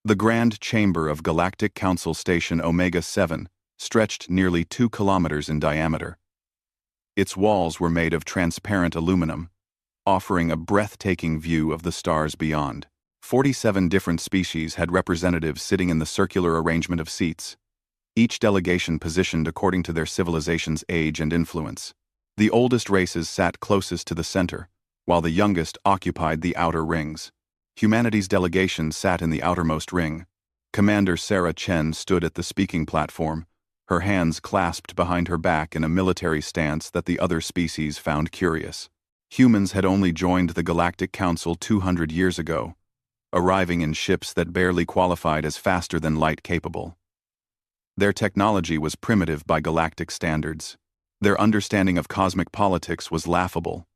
The Grand Chamber of Galactic Council Station Omega-7 stretched nearly 2 kilometers in diameter. Its walls were made of transparent aluminum, offering a breathtaking view of the stars beyond. 47 different species had representatives sitting in the circular arrangement of seats, each delegation positioned according to their civilization's age and influence. The oldest races sat closest to the center, while the youngest occupied the outer rings. Humanity's delegation sat in the outermost ring. Commander Sarah Chen stood at the speaking platform, her hands clasped behind her back in a military stance that the other species found curious. Humans had only joined the Galactic Council 200 years ago, arriving in ships that barely qualified as faster-than-light capable. Their technology was primitive by galactic standards. Their understanding of cosmic politics was laughable.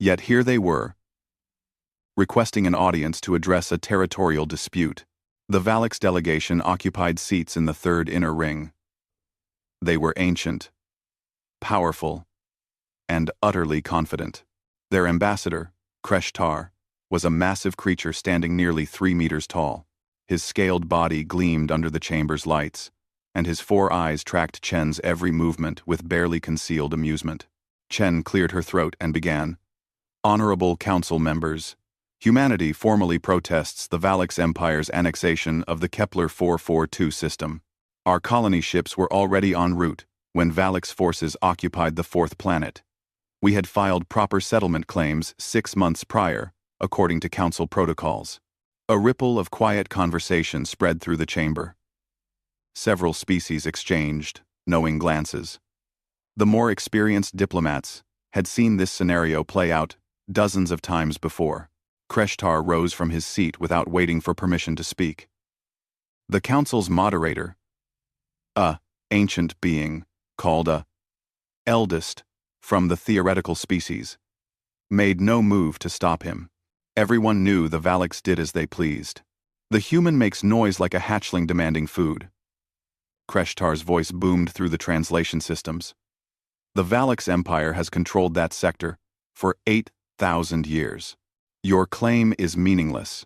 Yet here they were, requesting an audience to address a territorial dispute. The Valix delegation occupied seats in the third inner ring. They were ancient, powerful, and utterly confident. Their ambassador, Kreshtar, was a massive creature standing nearly 3 meters tall. His scaled body gleamed under the chamber's lights, and his 4 eyes tracked Chen's every movement with barely concealed amusement. Chen cleared her throat and began. Honorable Council members, humanity formally protests the Valix Empire's annexation of the Kepler 442 system. Our colony ships were already en route when Valix forces occupied the 4th planet. We had filed proper settlement claims 6 months prior, according to Council protocols. A ripple of quiet conversation spread through the chamber. Several species exchanged knowing glances. The more experienced diplomats had seen this scenario play out dozens of times before. Kreshtar rose from his seat without waiting for permission to speak. The council's moderator, a ancient being called a eldest from the theoretical species, made no move to stop him. Everyone knew the Valix did as they pleased. The human makes noise like a hatchling demanding food. Kreshtar's voice boomed through the translation systems. The Valix Empire has controlled that sector for 8,000 years. Your claim is meaningless.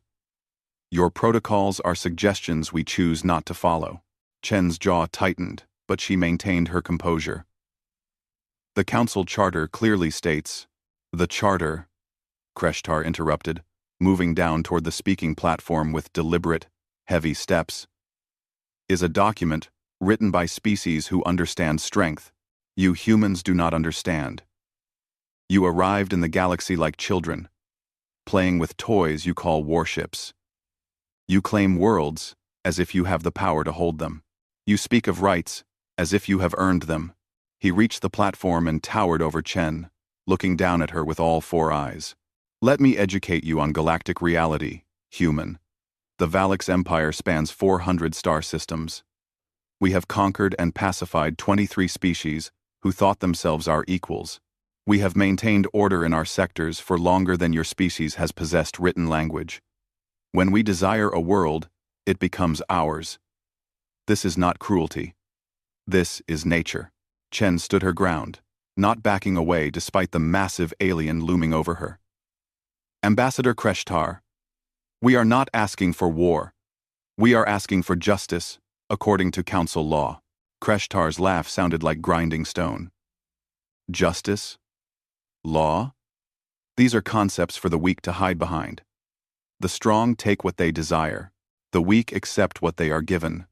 Your protocols are suggestions we choose not to follow. Chen's jaw tightened, but she maintained her composure. The council charter clearly states, the charter, Kreshtar interrupted, moving down toward the speaking platform with deliberate, heavy steps, is a document written by species who understand strength. You humans do not understand. You arrived in the galaxy like children, playing with toys you call warships. You claim worlds as if you have the power to hold them. You speak of rights as if you have earned them. He reached the platform and towered over Chen, looking down at her with all 4 eyes. Let me educate you on galactic reality, human. The Valix Empire spans 400 star systems. We have conquered and pacified 23 species who thought themselves our equals. We have maintained order in our sectors for longer than your species has possessed written language. When we desire a world, it becomes ours. This is not cruelty. This is nature. Chen stood her ground, not backing away despite the massive alien looming over her. Ambassador Kreshtar, we are not asking for war. We are asking for justice, according to council law. Kreshtar's laugh sounded like grinding stone. Justice? Law? These are concepts for the weak to hide behind. The strong take what they desire. The weak accept what they are given.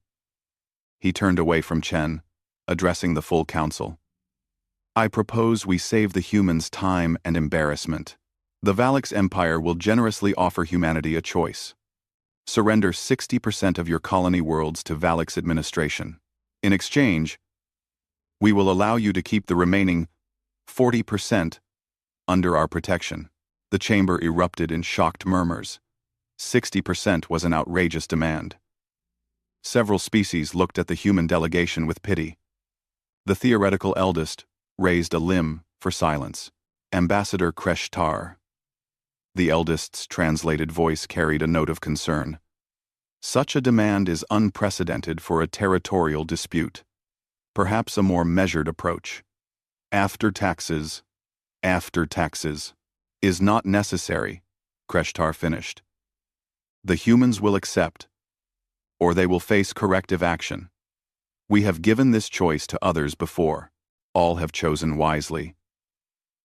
He turned away from Chen, addressing the full council. I propose we save the humans time and embarrassment. The Valix Empire will generously offer humanity a choice. Surrender 60% of your colony worlds to Valix administration. In exchange, we will allow you to keep the remaining 40% under our protection. The chamber erupted in shocked murmurs. 60% was an outrageous demand. Several species looked at the human delegation with pity. The theoretical eldest raised a limb for silence. Ambassador Kreshtar. The eldest's translated voice carried a note of concern. Such a demand is unprecedented for a territorial dispute. Perhaps a more measured approach. After taxes, is not necessary, Kreshtar finished. The humans will accept, or they will face corrective action. We have given this choice to others before. All have chosen wisely.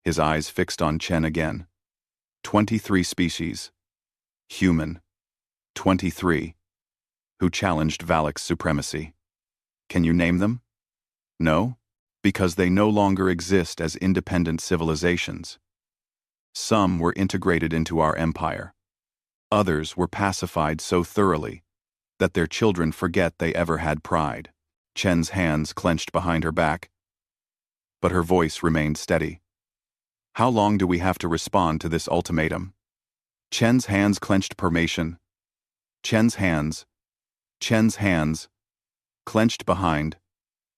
His eyes fixed on Chen again. 23 species. Human. 23. Who challenged Valak's supremacy. Can you name them? No? Because they no longer exist as independent civilizations. Some were integrated into our empire. Others were pacified so thoroughly that their children forget they ever had pride. Chen's hands clenched behind her back, but her voice remained steady. How long do we have to respond to this ultimatum? Chen's hands clenched permission. Chen's hands clenched behind.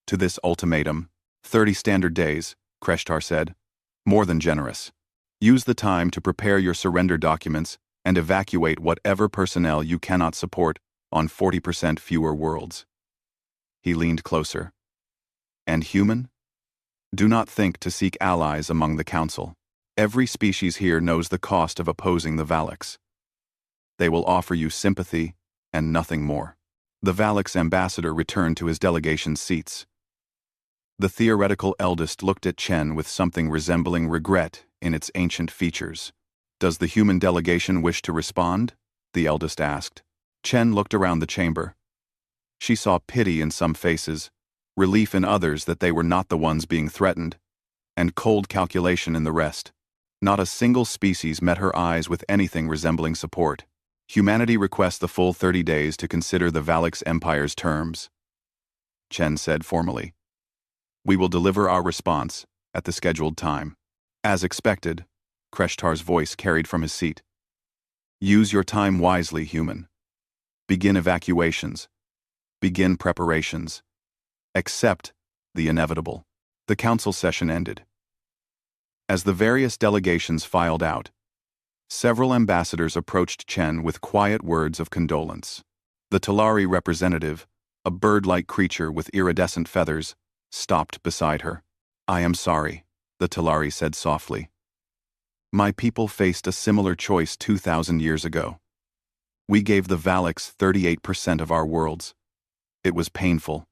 To this ultimatum. 30 standard days, Kreshtar said. More than generous. Use the time to prepare your surrender documents and evacuate whatever personnel you cannot support on 40% fewer worlds. He leaned closer. And human? Do not think to seek allies among the Council. Every species here knows the cost of opposing the Valaks. They will offer you sympathy and nothing more. The Valak's ambassador returned to his delegation's seats. The theoretical eldest looked at Chen with something resembling regret in its ancient features. Does the human delegation wish to respond? The eldest asked. Chen looked around the chamber. She saw pity in some faces, relief in others that they were not the ones being threatened, and cold calculation in the rest. Not a single species met her eyes with anything resembling support. Humanity requests the full 30 days to consider the Valak's empire's terms, Chen said formally. We will deliver our response at the scheduled time. As expected, Kreshtar's voice carried from his seat. Use your time wisely, human. Begin evacuations. Begin preparations. Accept the inevitable. The council session ended. As the various delegations filed out, several ambassadors approached Chen with quiet words of condolence. The Talari representative, a bird-like creature with iridescent feathers, stopped beside her. I am sorry, the Talari said softly. My people faced a similar choice 2,000 years ago. We gave the Valaks 38% of our worlds. It was painful,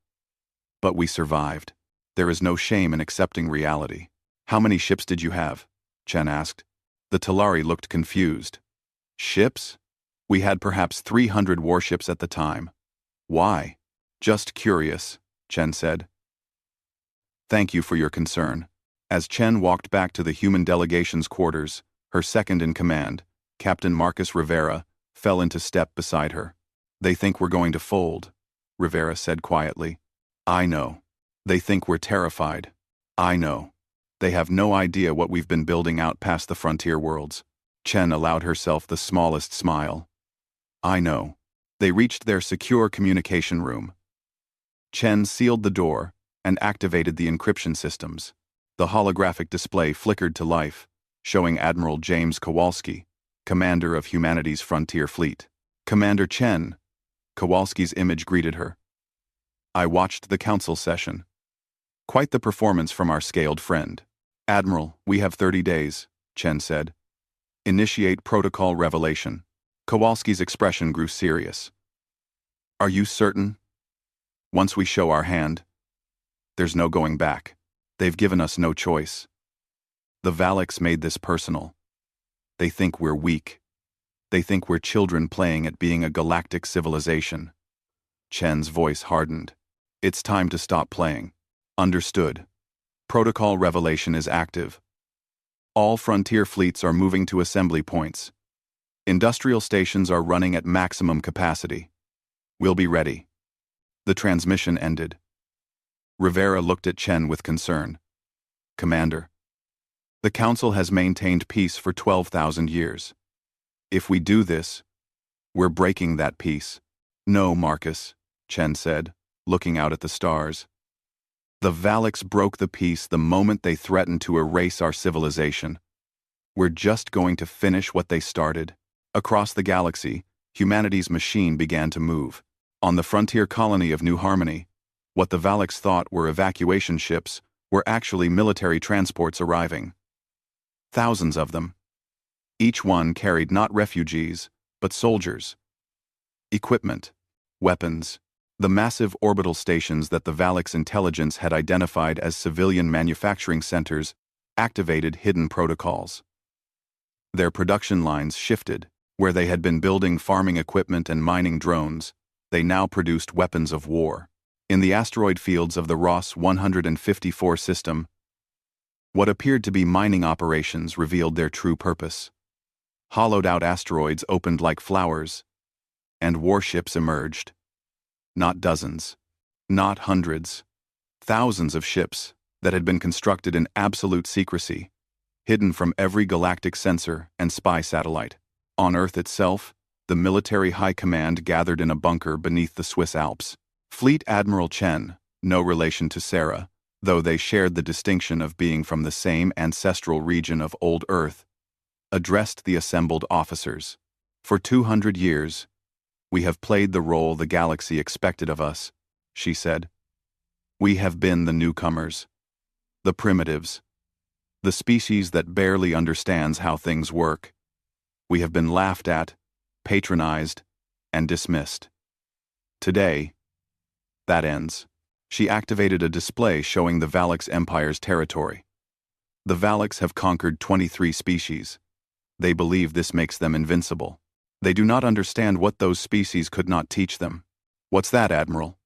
but we survived. There is no shame in accepting reality. How many ships did you have? Chen asked. The Talari looked confused. Ships? We had perhaps 300 warships at the time. Why? Just curious, Chen said. Thank you for your concern. As Chen walked back to the human delegation's quarters, her second-in-command, Captain Marcus Rivera, fell into step beside her. They think we're going to fold, Rivera said quietly. I know. They think we're terrified. I know. They have no idea what we've been building out past the frontier worlds. Chen allowed herself the smallest smile. I know. They reached their secure communication room. Chen sealed the door and activated the encryption systems. The holographic display flickered to life, showing Admiral James Kowalski, commander of humanity's frontier fleet. Commander Chen, Kowalski's image greeted her. I watched the council session. Quite the performance from our scaled friend. Admiral, we have 30 days, Chen said. Initiate protocol revelation. Kowalski's expression grew serious. Are you certain? Once we show our hand, there's no going back. They've given us no choice. The Valaks made this personal. They think we're weak. They think we're children playing at being a galactic civilization. Chen's voice hardened. It's time to stop playing. Understood. Protocol revelation is active. All frontier fleets are moving to assembly points. Industrial stations are running at maximum capacity. We'll be ready. The transmission ended. Rivera looked at Chen with concern. Commander, the Council has maintained peace for 12,000 years. If we do this, we're breaking that peace. No, Marcus, Chen said, looking out at the stars. The Valaks broke the peace the moment they threatened to erase our civilization. We're just going to finish what they started. Across the galaxy, humanity's machine began to move. On the frontier colony of New Harmony, what the Valaks thought were evacuation ships were actually military transports arriving. Thousands of them. Each one carried not refugees, but soldiers. Equipment. Weapons. The massive orbital stations that the Valix intelligence had identified as civilian manufacturing centers activated hidden protocols. Their production lines shifted. Where they had been building farming equipment and mining drones, they now produced weapons of war. In the asteroid fields of the Ross 154 system, what appeared to be mining operations revealed their true purpose. Hollowed-out asteroids opened like flowers, and warships emerged. Not dozens, not hundreds, thousands of ships that had been constructed in absolute secrecy, hidden from every galactic sensor and spy satellite. On Earth itself, the military high command gathered in a bunker beneath the Swiss Alps. Fleet Admiral Chen, no relation to Sarah, though they shared the distinction of being from the same ancestral region of Old Earth, addressed the assembled officers. For 200 years, we have played the role the galaxy expected of us, she said. We have been the newcomers, the primitives, the species that barely understands how things work. We have been laughed at, patronized, and dismissed. Today, that ends. She activated a display showing the Valix Empire's territory. The Valix have conquered 23 species. They believe this makes them invincible. They do not understand what those species could not teach them. What's that, Admiral?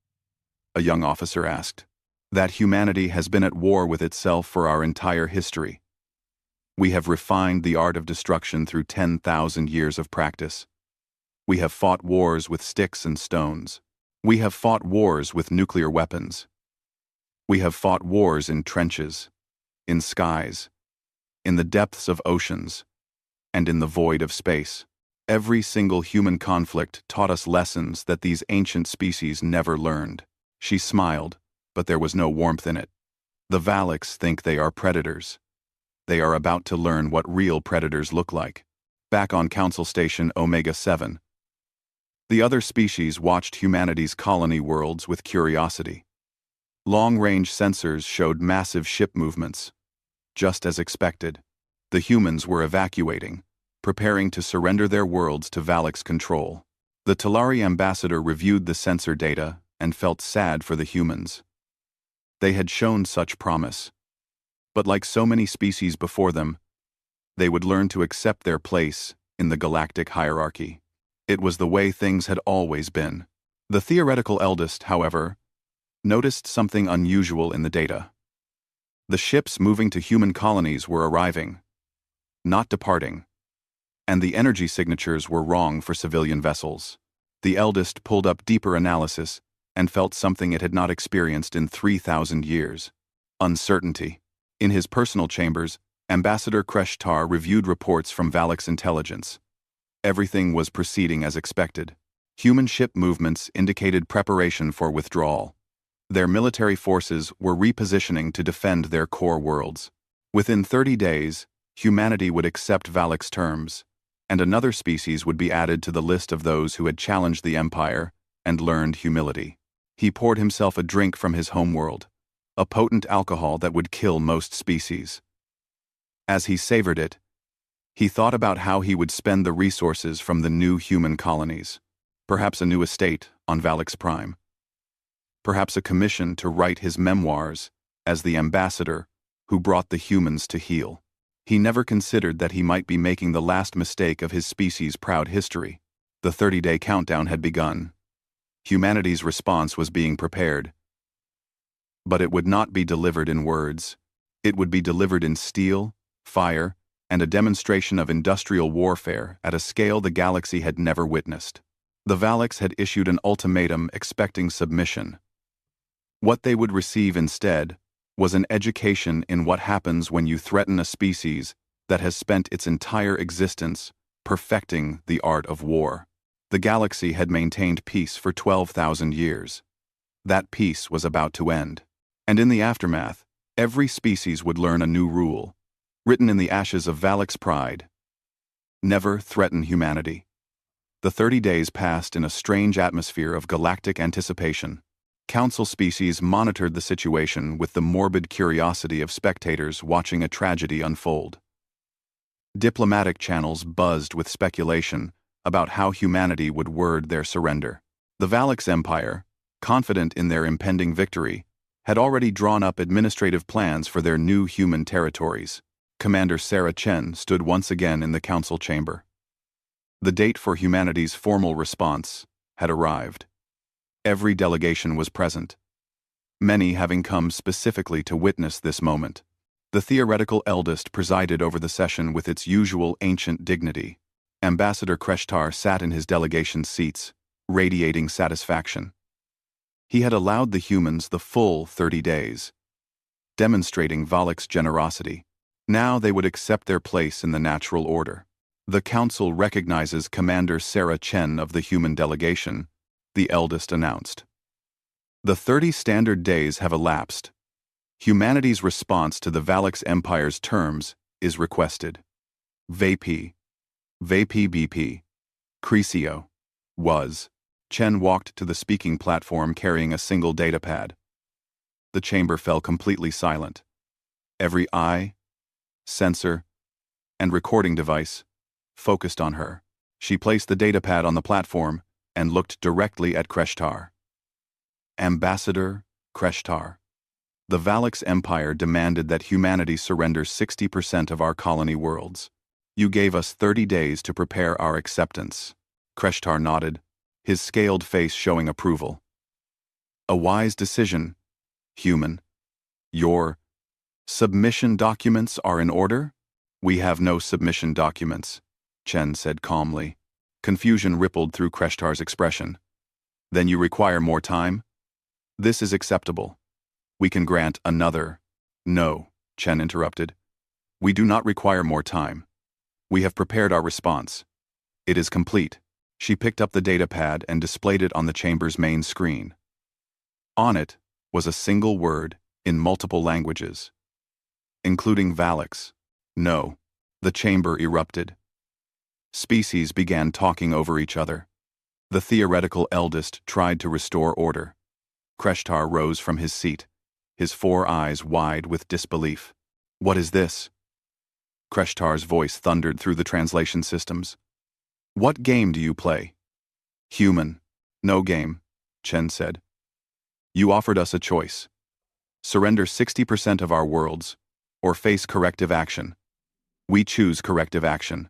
A young officer asked. That humanity has been at war with itself for our entire history. We have refined the art of destruction through 10,000 years of practice. We have fought wars with sticks and stones. We have fought wars with nuclear weapons. We have fought wars in trenches, in skies, in the depths of oceans, and in the void of space. Every single human conflict taught us lessons that these ancient species never learned. She smiled, but there was no warmth in it. The Valix think they are predators. They are about to learn what real predators look like. Back on Council Station Omega 7, the other species watched humanity's colony worlds with curiosity. Long-range sensors showed massive ship movements. Just as expected, the humans were evacuating, preparing to surrender their worlds to Valix control. The Talari ambassador reviewed the sensor data and felt sad for the humans. They had shown such promise. But like so many species before them, they would learn to accept their place in the galactic hierarchy. It was the way things had always been. The theoretical eldest, however, noticed something unusual in the data. The ships moving to human colonies were arriving, not departing, and the energy signatures were wrong for civilian vessels. The eldest pulled up deeper analysis and felt something it had not experienced in 3,000 years. Uncertainty. In his personal chambers, Ambassador Kreshtar reviewed reports from Valix intelligence. Everything was proceeding as expected. Human ship movements indicated preparation for withdrawal. Their military forces were repositioning to defend their core worlds. Within 30 days, humanity would accept Valix terms, and another species would be added to the list of those who had challenged the Empire and learned humility. He poured himself a drink from his homeworld, a potent alcohol that would kill most species. As he savored it, he thought about how he would spend the resources from the new human colonies. Perhaps a new estate on Valix Prime. Perhaps a commission to write his memoirs as the ambassador who brought the humans to heel. He never considered that he might be making the last mistake of his species' proud history. The 30-day countdown had begun. Humanity's response was being prepared. But it would not be delivered in words. It would be delivered in steel, fire, and a demonstration of industrial warfare at a scale the galaxy had never witnessed. The Valix had issued an ultimatum expecting submission. What they would receive instead was an education in what happens when you threaten a species that has spent its entire existence perfecting the art of war. The galaxy had maintained peace for 12,000 years. That peace was about to end. And in the aftermath, every species would learn a new rule, written in the ashes of Valix pride. Never threaten humanity. The 30 days passed in a strange atmosphere of galactic anticipation. Council species monitored the situation with the morbid curiosity of spectators watching a tragedy unfold. Diplomatic channels buzzed with speculation about how humanity would word their surrender. The Valix Empire, confident in their impending victory, had already drawn up administrative plans for their new human territories. Commander Sarah Chen stood once again in the council chamber. The date for humanity's formal response had arrived. Every delegation was present, many having come specifically to witness this moment. The theoretical eldest presided over the session with its usual ancient dignity. Ambassador Kreshtar sat in his delegation's seats, radiating satisfaction. He had allowed the humans the full 30 days, demonstrating Valak's generosity. Now they would accept their place in the natural order. The council recognizes Commander Sarah Chen of the human delegation, the eldest announced. The 30 standard days have elapsed. Humanity's response to the Valix Empire's terms is requested. VP BP, Crescio, was. Chen walked to the speaking platform carrying a single datapad. The chamber fell completely silent. Every eye, sensor, and recording device focused on her. She placed the datapad on the platform and looked directly at Kreshtar. Ambassador Kreshtar. The Valix Empire demanded that humanity surrender 60% of our colony worlds. You gave us 30 days to prepare our acceptance. Kreshtar nodded, his scaled face showing approval. A wise decision, human. Your submission documents are in order? We have no submission documents, Chen said calmly. Confusion rippled through Kreshtar's expression. Then you require more time? This is acceptable. We can grant another. No, Chen interrupted. We do not require more time. We have prepared our response. It is complete. She picked up the datapad and displayed it on the chamber's main screen. On it was a single word in multiple languages, including Valix. No. The chamber erupted. Species began talking over each other. The theoretical eldest tried to restore order. Kreshtar rose from his seat, his 4 eyes wide with disbelief. What is this? Kreshtar's voice thundered through the translation systems. What game do you play? Human. No game, Chen said. You offered us a choice. Surrender 60% of our worlds, or face corrective action. We choose corrective action.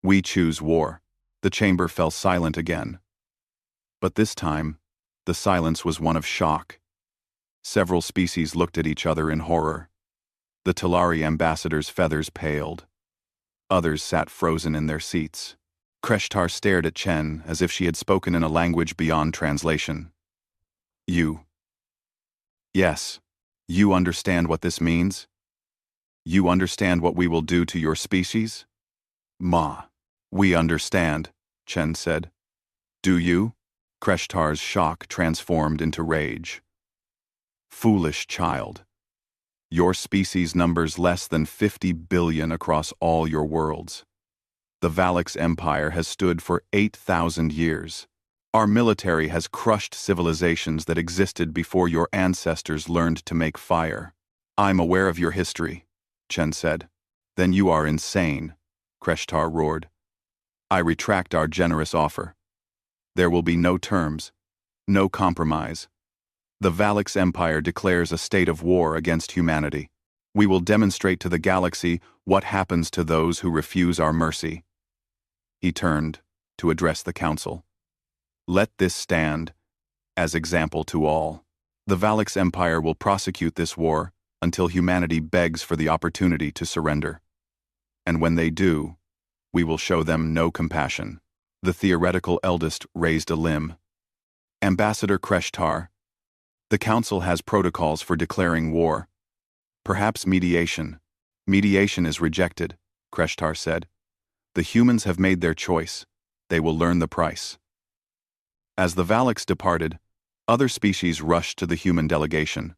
We choose war. The chamber fell silent again. But this time, the silence was one of shock. Several species looked at each other in horror. The Talari ambassador's feathers paled. Others sat frozen in their seats. Kreshtar stared at Chen as if she had spoken in a language beyond translation. You. Yes, you understand what this means? You understand what we will do to your species? Ma. We understand, Chen said. Do you? Kreshtar's shock transformed into rage. Foolish child. Your species numbers less than 50 billion across all your worlds. The Valix Empire has stood for 8,000 years. Our military has crushed civilizations that existed before your ancestors learned to make fire. I'm aware of your history, Chen said. Then you are insane, Kreshtar roared. I retract our generous offer. There will be no terms, no compromise. The Valix Empire declares a state of war against humanity. We will demonstrate to the galaxy what happens to those who refuse our mercy. He turned to address the council. Let this stand as example to all. The Valix Empire will prosecute this war until humanity begs for the opportunity to surrender. And when they do, we will show them no compassion. The theoretical eldest raised a limb. Ambassador Kreshtar, the council has protocols for declaring war. Perhaps mediation. Mediation is rejected, Kreshtar said. The humans have made their choice. They will learn the price. As the Valix departed, other species rushed to the human delegation.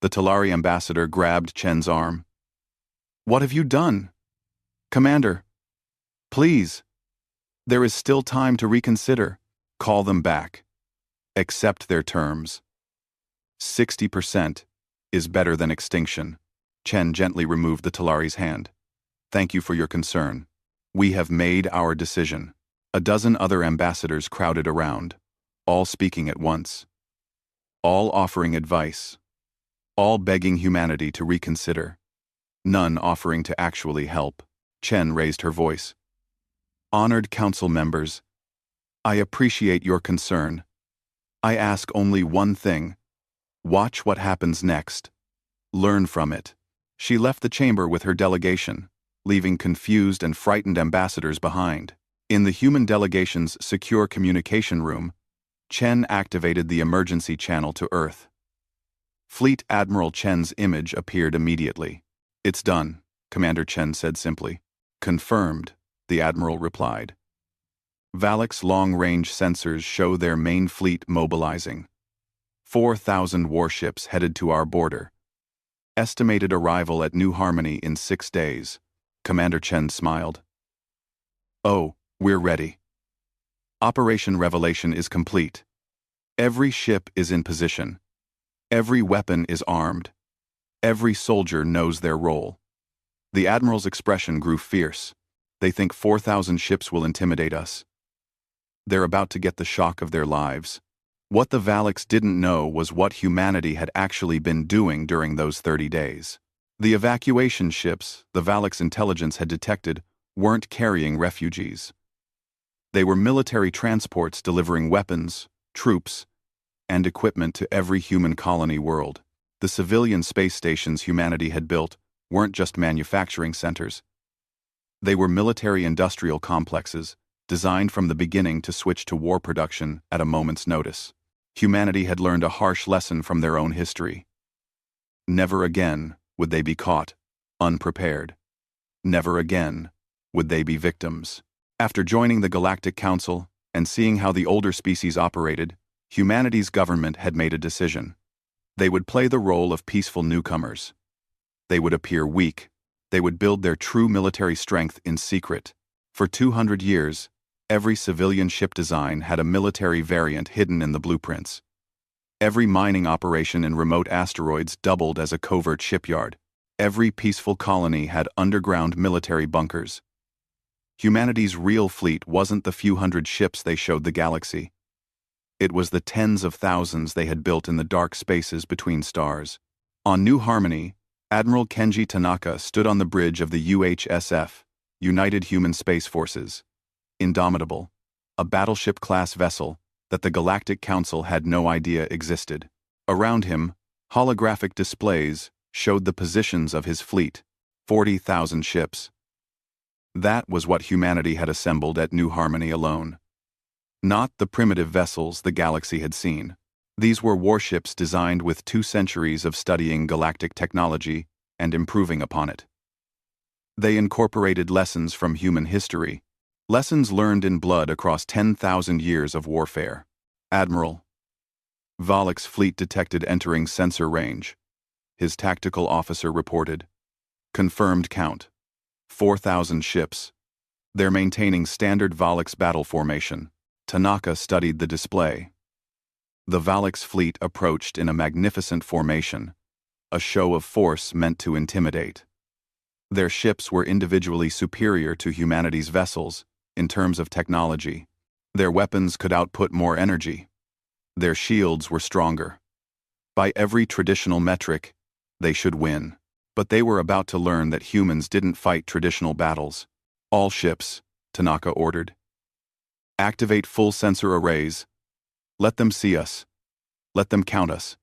The Talari ambassador grabbed Chen's arm. What have you done? Commander, please. There is still time to reconsider. Call them back. Accept their terms. 60% is better than extinction. Chen gently removed the Talari's hand. Thank you for your concern. We have made our decision. A dozen other ambassadors crowded around. all speaking at once, all offering advice, all begging humanity to reconsider, none offering to actually help. Chen raised her voice. Honored council members, I appreciate your concern. I ask only one thing. Watch what happens next. Learn from it. She left the chamber with her delegation, leaving confused and frightened ambassadors behind. In the human delegation's secure communication room, Chen activated the emergency channel to Earth. Fleet Admiral Chen's image appeared immediately. It's done, Commander Chen said simply. Confirmed, the Admiral replied. Valak's long-range sensors show their main fleet mobilizing. 4,000 warships headed to our border. Estimated arrival at New Harmony in 6 days. Commander Chen smiled. Oh, we're ready. Operation Revelation is complete. Every ship is in position. Every weapon is armed. Every soldier knows their role. The Admiral's expression grew fierce. They think 4,000 ships will intimidate us. They're about to get the shock of their lives. What the Valaks didn't know was what humanity had actually been doing during those 30 days. The evacuation ships the Valaks' intelligence had detected weren't carrying refugees. They were military transports delivering weapons, troops, and equipment to every human colony world. The civilian space stations humanity had built weren't just manufacturing centers. They were military-industrial complexes, designed from the beginning to switch to war production at a moment's notice. Humanity had learned a harsh lesson from their own history. Never again would they be caught, unprepared. Never again would they be victims. After joining the Galactic Council and seeing how the older species operated, humanity's government had made a decision. They would play the role of peaceful newcomers. They would appear weak. They would build their true military strength in secret. For 200 years, every civilian ship design had a military variant hidden in the blueprints. Every mining operation in remote asteroids doubled as a covert shipyard. Every peaceful colony had underground military bunkers. Humanity's real fleet wasn't the few hundred ships they showed the galaxy. It was the tens of thousands they had built in the dark spaces between stars. On New Harmony, Admiral Kenji Tanaka stood on the bridge of the UHSF, United Human Space Forces. Indomitable, a battleship-class vessel that the Galactic Council had no idea existed. Around him, holographic displays showed the positions of his fleet, 40,000 ships. That was what humanity had assembled at New Harmony alone. Not the primitive vessels the galaxy had seen. These were warships designed with 2 centuries of studying galactic technology and improving upon it. They incorporated lessons from human history, lessons learned in blood across 10,000 years of warfare. Admiral. Valak's fleet detected entering sensor range. His tactical officer reported. Confirmed count. 4,000 ships. They're maintaining standard Valak's battle formation. Tanaka studied the display. The Valak's fleet approached in a magnificent formation, a show of force meant to intimidate. Their ships were individually superior to humanity's vessels in terms of technology. Their weapons could output more energy. Their shields were stronger. By every traditional metric, they should win. But they were about to learn that humans didn't fight traditional battles. All ships, Tanaka ordered. Activate full sensor arrays. Let them see us. Let them count us.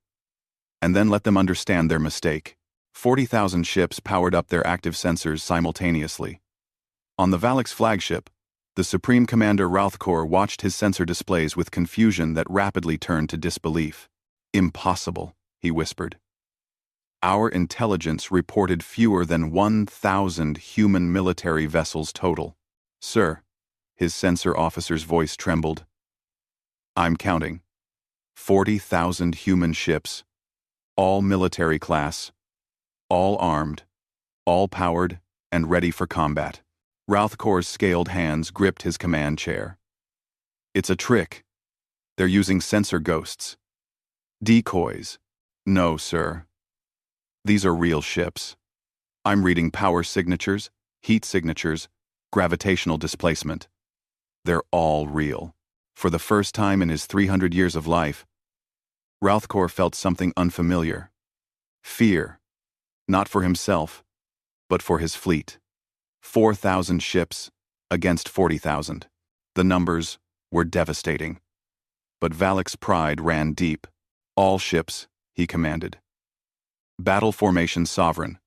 And then let them understand their mistake. 40,000 ships powered up their active sensors simultaneously. On the Valak's flagship, the Supreme Commander Rauthkor watched his sensor displays with confusion that rapidly turned to disbelief. Impossible, he whispered. Our intelligence reported fewer than 1,000 human military vessels total. Sir, his sensor officer's voice trembled. I'm counting. 40,000 human ships, all military class, all armed, all powered, and ready for combat. Rauthkor's scaled hands gripped his command chair. It's a trick. They're using sensor ghosts. Decoys. No, sir. These are real ships. I'm reading power signatures, heat signatures, gravitational displacement. They're all real. For the first time in his 300 years of life, Ralthkor felt something unfamiliar. Fear. Not for himself, but for his fleet. 4,000 ships against 40,000. The numbers were devastating. But Valak's pride ran deep. All ships, he commanded. Battle formation sovereign.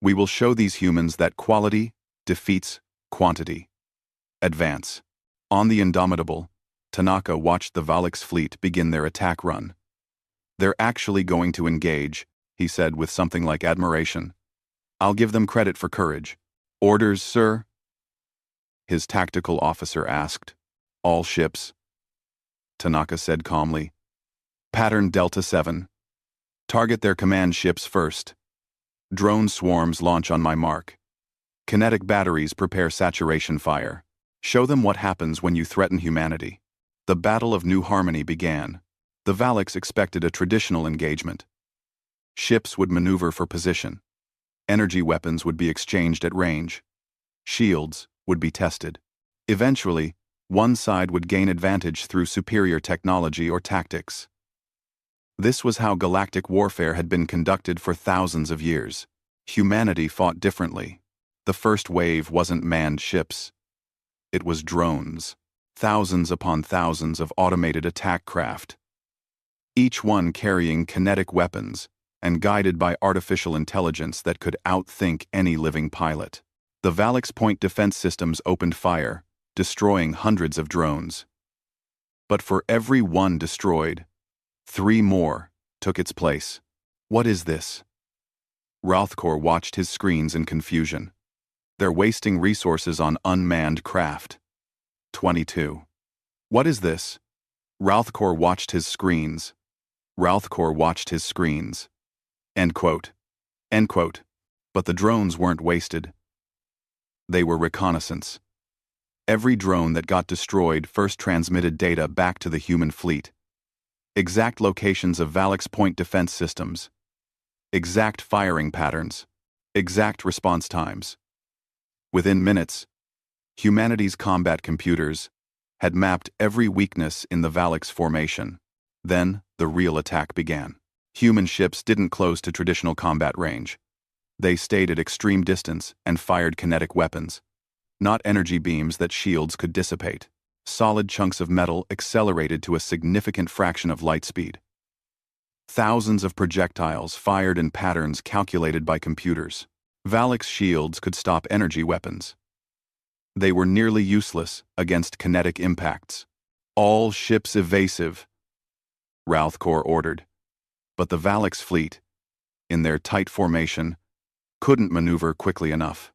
We will show these humans that quality defeats quantity. Advance. On the Indomitable, Tanaka watched the Valak's fleet begin their attack run. They're actually going to engage, he said with something like admiration. I'll give them credit for courage. Orders, sir? His tactical officer asked. All ships. Tanaka said calmly. Pattern Delta 7. Target their command ships first. Drone swarms launch on my mark. Kinetic batteries prepare saturation fire. Show them what happens when you threaten humanity. The Battle of New Harmony began. The Valaks expected a traditional engagement. Ships would maneuver for position. Energy weapons would be exchanged at range. Shields would be tested. Eventually, one side would gain advantage through superior technology or tactics. This was how galactic warfare had been conducted for thousands of years. Humanity fought differently. The first wave wasn't manned ships. It was drones. Thousands upon thousands of automated attack craft. Each one carrying kinetic weapons and guided by artificial intelligence that could outthink any living pilot. The Valak's point defense systems opened fire, destroying hundreds of drones. But for every one destroyed, 3 more took its place. What is this? Ralthkor watched his screens in confusion. They're wasting resources on unmanned craft. 22. What is this? Ralthkor watched his screens. Ralthkor watched his screens. End quote. End quote. But the drones weren't wasted. They were reconnaissance. Every drone that got destroyed first transmitted data back to the human fleet. Exact locations of Valak's point defense systems. Exact firing patterns. Exact response times. Within minutes, humanity's combat computers had mapped every weakness in the Valak's formation. Then, the real attack began. Human ships didn't close to traditional combat range. They stayed at extreme distance and fired kinetic weapons, not energy beams that shields could dissipate. Solid chunks of metal accelerated to a significant fraction of light speed. Thousands of projectiles fired in patterns calculated by computers. Valak's shields could stop energy weapons. They were nearly useless against kinetic impacts. All ships evasive, Ralthkor ordered. But the Valak's fleet, in their tight formation, couldn't maneuver quickly enough.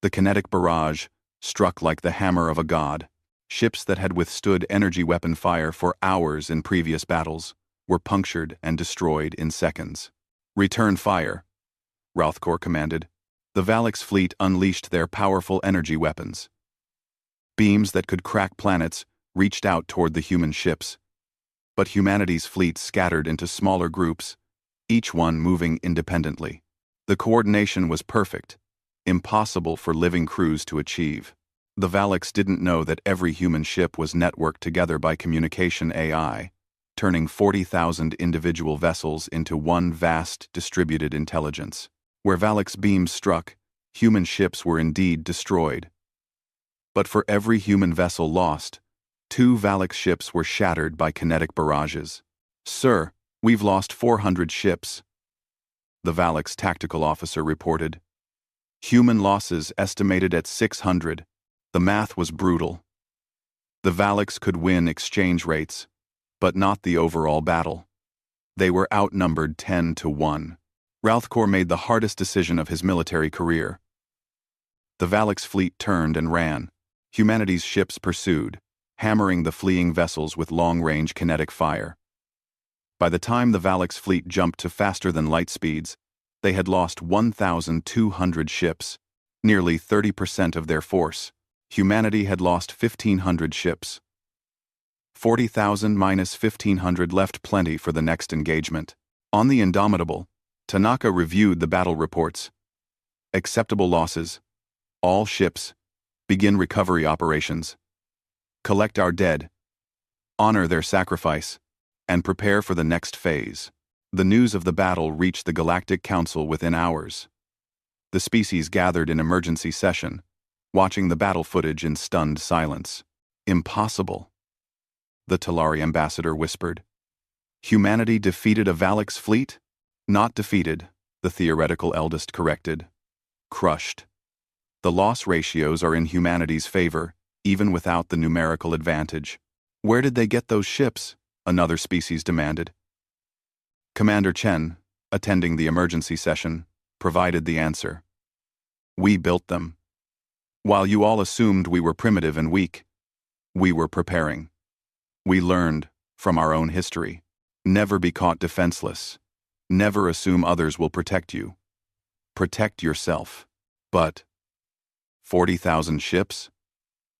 The kinetic barrage struck like the hammer of a god. Ships that had withstood energy weapon fire for hours in previous battles were punctured and destroyed in seconds. Return fire, Ralthkor commanded. The Valak's fleet unleashed their powerful energy weapons. Beams that could crack planets reached out toward the human ships. But humanity's fleet scattered into smaller groups, each one moving independently. The coordination was perfect, impossible for living crews to achieve. The Valaks didn't know that every human ship was networked together by communication AI, turning 40,000 individual vessels into one vast, distributed intelligence. Where Valak's beams struck, human ships were indeed destroyed. But for every human vessel lost, 2 Valak ships were shattered by kinetic barrages. Sir, we've lost 400 ships, the Valak's tactical officer reported. Human losses estimated at 600. The math was brutal. The Valaks could win exchange rates, but not the overall battle. They were outnumbered 10-1. Ralthkor made the hardest decision of his military career. The Valak's fleet turned and ran. Humanity's ships pursued, hammering the fleeing vessels with long-range kinetic fire. By the time the Valak's fleet jumped to faster-than-light speeds, they had lost 1,200 ships, nearly 30% of their force. Humanity had lost 1,500 ships. 40,000 minus 1,500 left plenty for the next engagement. On the Indomitable, Tanaka reviewed the battle reports. Acceptable losses. All ships. Begin recovery operations. Collect our dead. honor their sacrifice, and prepare for the next phase. The news of the battle reached the Galactic Council within hours. The species gathered in emergency session, watching the battle footage in stunned silence. Impossible, the Talari ambassador whispered. Humanity defeated a Valix fleet? Not defeated, the theoretical eldest corrected. Crushed. The loss ratios are in humanity's favor, even without the numerical advantage. Where did they get those ships? Another species demanded. Commander Chen, attending the emergency session, provided the answer. We built them. While you all assumed we were primitive and weak, we were preparing. We learned, from our own history, never be caught defenseless. Never assume others will protect you. Protect yourself. But 40,000 ships?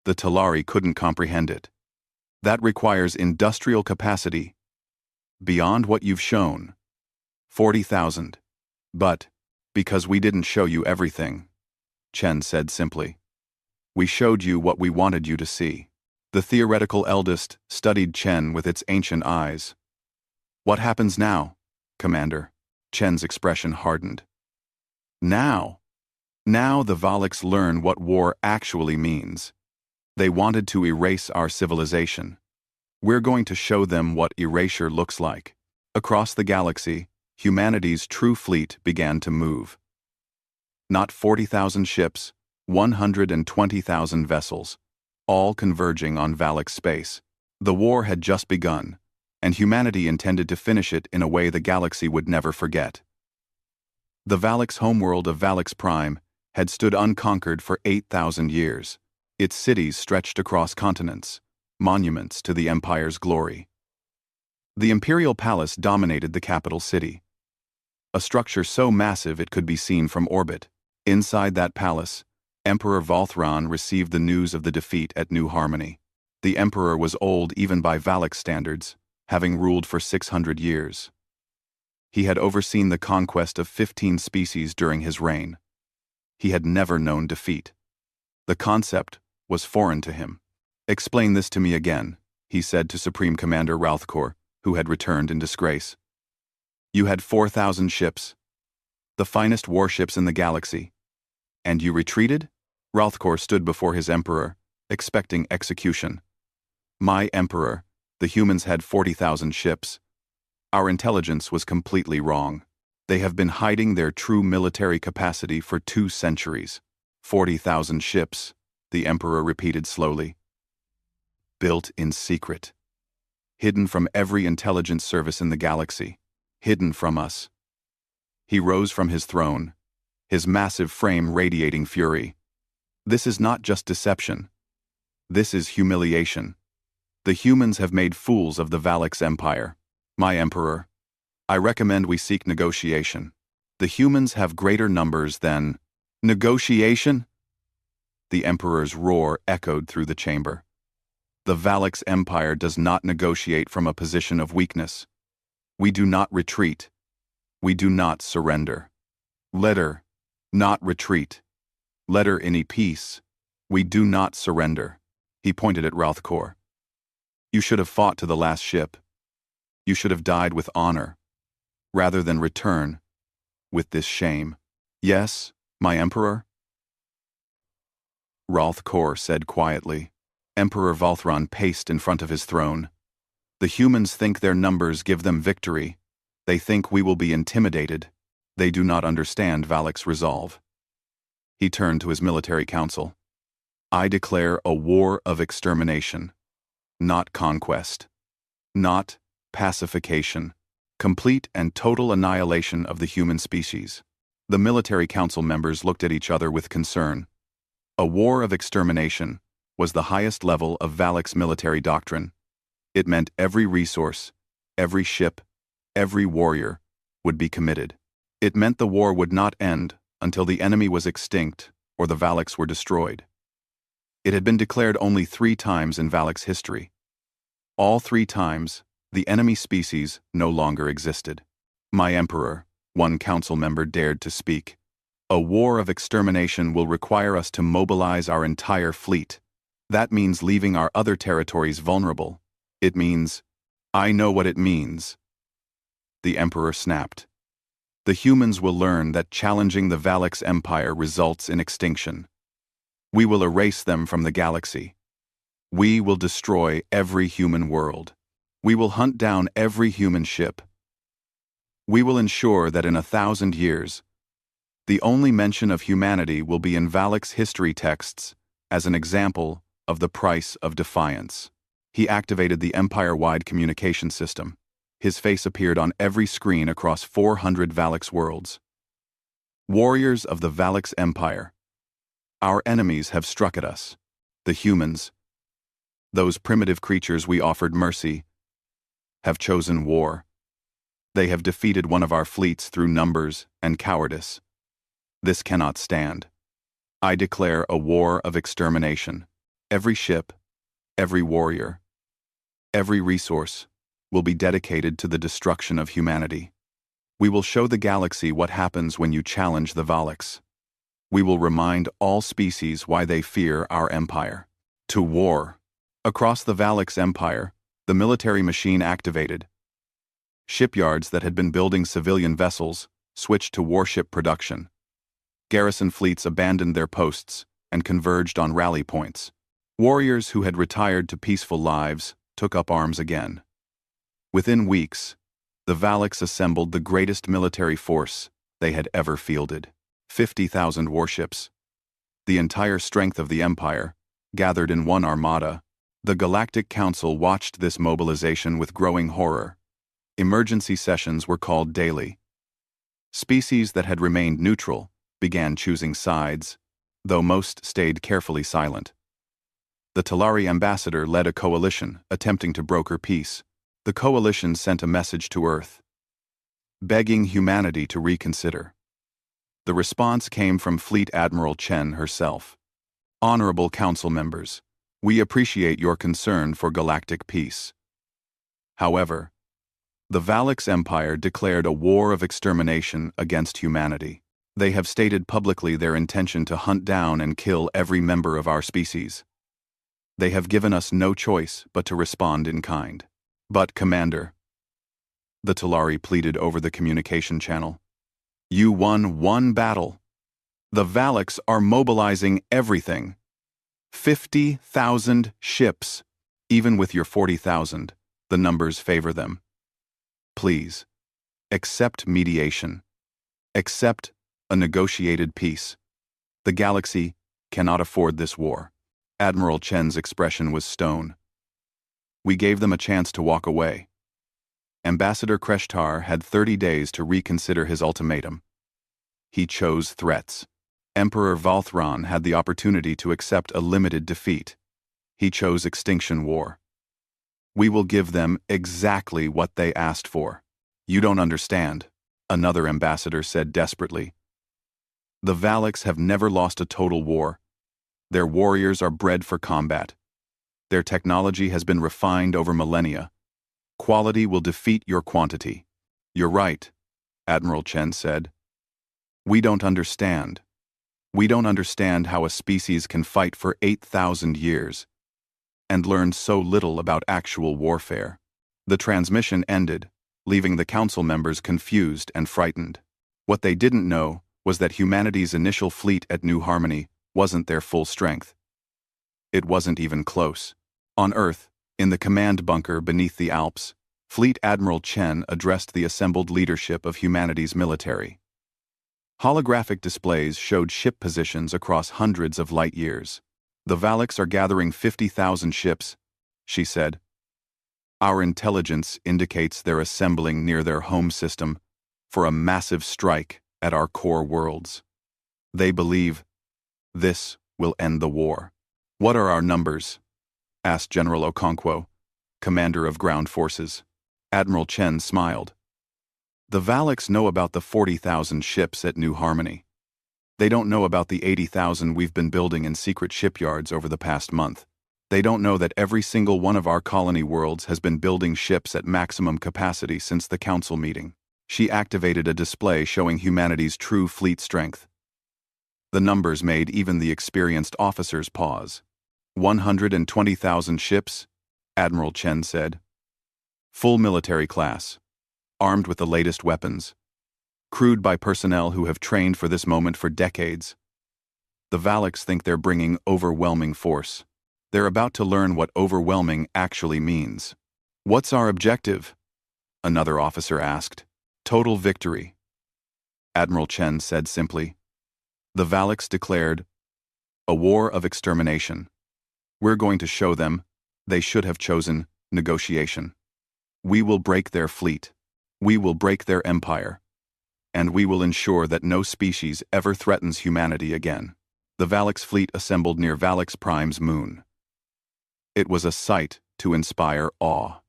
The Talari couldn't comprehend it. That requires industrial capacity. Beyond what you've shown. 40,000. But, because we didn't show you everything, Chen said simply. We showed you what we wanted you to see. The theoretical eldest studied Chen with its ancient eyes. What happens now, Commander? Chen's expression hardened. Now the Valix learn what war actually means. They wanted to erase our civilization. We're going to show them what erasure looks like. Across the galaxy, humanity's true fleet began to move. Not 40,000 ships, 120,000 vessels, all converging on Valix space. The war had just begun, and humanity intended to finish it in a way the galaxy would never forget. The Valix homeworld of Valix Prime had stood unconquered for 8,000 years. Its cities stretched across continents, monuments to the Empire's glory. The Imperial Palace dominated the capital city. A structure so massive it could be seen from orbit. Inside that palace, Emperor Volthron received the news of the defeat at New Harmony. The Emperor was old even by Valix standards, having ruled for 600 years. He had overseen the conquest of 15 species during his reign. He had never known defeat. The concept was foreign to him. Explain this to me again, he said to Supreme Commander Ralthkor, who had returned in disgrace. You had 4,000 ships, the finest warships in the galaxy. And you retreated? Ralthkor stood before his emperor, expecting execution. My emperor, the humans had 40,000 ships. Our intelligence was completely wrong. They have been hiding their true military capacity for 2 centuries. 40,000 ships, the emperor repeated slowly. Built in secret. Hidden from every intelligence service in the galaxy. Hidden from us. He rose from his throne, his massive frame radiating fury. This is not just deception. This is humiliation. The humans have made fools of the Valix Empire. My emperor, I recommend we seek negotiation. The humans have greater numbers than... Negotiation? The emperor's roar echoed through the chamber. The Valix Empire does not negotiate from a position of weakness. We do not retreat. We do not surrender. Let her not retreat. Let her any peace. We do not surrender. He pointed at Ralthkor. You should have fought to the last ship. You should have died with honor, rather than return with this shame. Yes, my emperor? Ralthkor said quietly. Emperor Volthron paced in front of his throne. The humans think their numbers give them victory. They think we will be intimidated. They do not understand Valix resolve. He turned to his military council. I declare a war of extermination. Not conquest. Not pacification. Complete and total annihilation of the human species. The military council members looked at each other with concern. A war of extermination was the highest level of Valix military doctrine. It meant every resource, every ship, every warrior would be committed. It meant the war would not end until the enemy was extinct or the Valix were destroyed. It had been declared only 3 times in Valix history. All 3 times, the enemy species no longer existed. My emperor, one council member dared to speak. A war of extermination will require us to mobilize our entire fleet. That means leaving our other territories vulnerable. It means, I know what it means. The Emperor snapped. The humans will learn that challenging the Valix Empire results in extinction. We will erase them from the galaxy. We will destroy every human world. We will hunt down every human ship. We will ensure that in 1,000 years, the only mention of humanity will be in Valix history texts as an example of the price of defiance. He activated the empire-wide communication system. His face appeared on every screen across 400 Valix worlds. Warriors of the Valix Empire. Our enemies have struck at us. The humans, those primitive creatures we offered mercy, have chosen war. They have defeated one of our fleets through numbers and cowardice. This cannot stand. I declare a war of extermination. Every ship, every warrior, every resource will be dedicated to the destruction of humanity. We will show the galaxy what happens when you challenge the Valix. We will remind all species why they fear our empire. To war. Across the Valix Empire, the military machine activated. Shipyards that had been building civilian vessels switched to warship production. Garrison fleets abandoned their posts and converged on rally points. Warriors who had retired to peaceful lives took up arms again. Within weeks, the Valix assembled the greatest military force they had ever fielded. 50,000 warships. The entire strength of the Empire, gathered in one armada. The Galactic Council watched this mobilization with growing horror. Emergency sessions were called daily. Species that had remained neutral began choosing sides, though most stayed carefully silent. The Talari ambassador led a coalition attempting to broker peace. The coalition sent a message to Earth, begging humanity to reconsider. The response came from Fleet Admiral Chen herself. Honorable Council members, we appreciate your concern for galactic peace. However, the Valix Empire declared a war of extermination against humanity. They have stated publicly their intention to hunt down and kill every member of our species. They have given us no choice but to respond in kind. But, Commander, the Talari pleaded over the communication channel, you won one battle. The Valix are mobilizing everything. 50,000 ships. Even with your 40,000, the numbers favor them. Please, accept mediation. Accept a negotiated peace. The galaxy cannot afford this war. Admiral Chen's expression was stone. We gave them a chance to walk away. Ambassador Kreshtar had 30 days to reconsider his ultimatum. He chose threats. Emperor Valthron had the opportunity to accept a limited defeat. He chose extinction war. We will give them exactly what they asked for. You don't understand, another ambassador said desperately. The Valix have never lost a total war. Their warriors are bred for combat. Their technology has been refined over millennia. Quality will defeat your quantity. You're right, Admiral Chen said. We don't understand. We don't understand how a species can fight for 8,000 years and learn so little about actual warfare. The transmission ended, leaving the council members confused and frightened. What they didn't know was that humanity's initial fleet at New Harmony wasn't their full strength. It wasn't even close. On Earth, in the command bunker beneath the Alps, Fleet Admiral Chen addressed the assembled leadership of humanity's military. Holographic displays showed ship positions across hundreds of light years. The Valix are gathering 50,000 ships, she said. Our intelligence indicates they're assembling near their home system for a massive strike at our core worlds. They believe this will end the war. What are our numbers? Asked General Okonkwo, commander of ground forces. Admiral Chen smiled. The Valix know about the 40,000 ships at New Harmony. They don't know about the 80,000 we've been building in secret shipyards over the past month. They don't know that every single one of our colony worlds has been building ships at maximum capacity since the council meeting. She activated a display showing humanity's true fleet strength. The numbers made even the experienced officers pause. 120,000 ships, Admiral Chen said. Full military class, armed with the latest weapons, crewed by personnel who have trained for this moment for decades. The Valaks think they're bringing overwhelming force. They're about to learn what overwhelming actually means. What's our objective? Another officer asked. Total victory. Admiral Chen said simply. The Valaks declared, a war of extermination. We're going to show them they should have chosen negotiation. We will break their fleet. We will break their empire. And we will ensure that no species ever threatens humanity again. The Valaks fleet assembled near Valaks Prime's moon. It was a sight to inspire awe.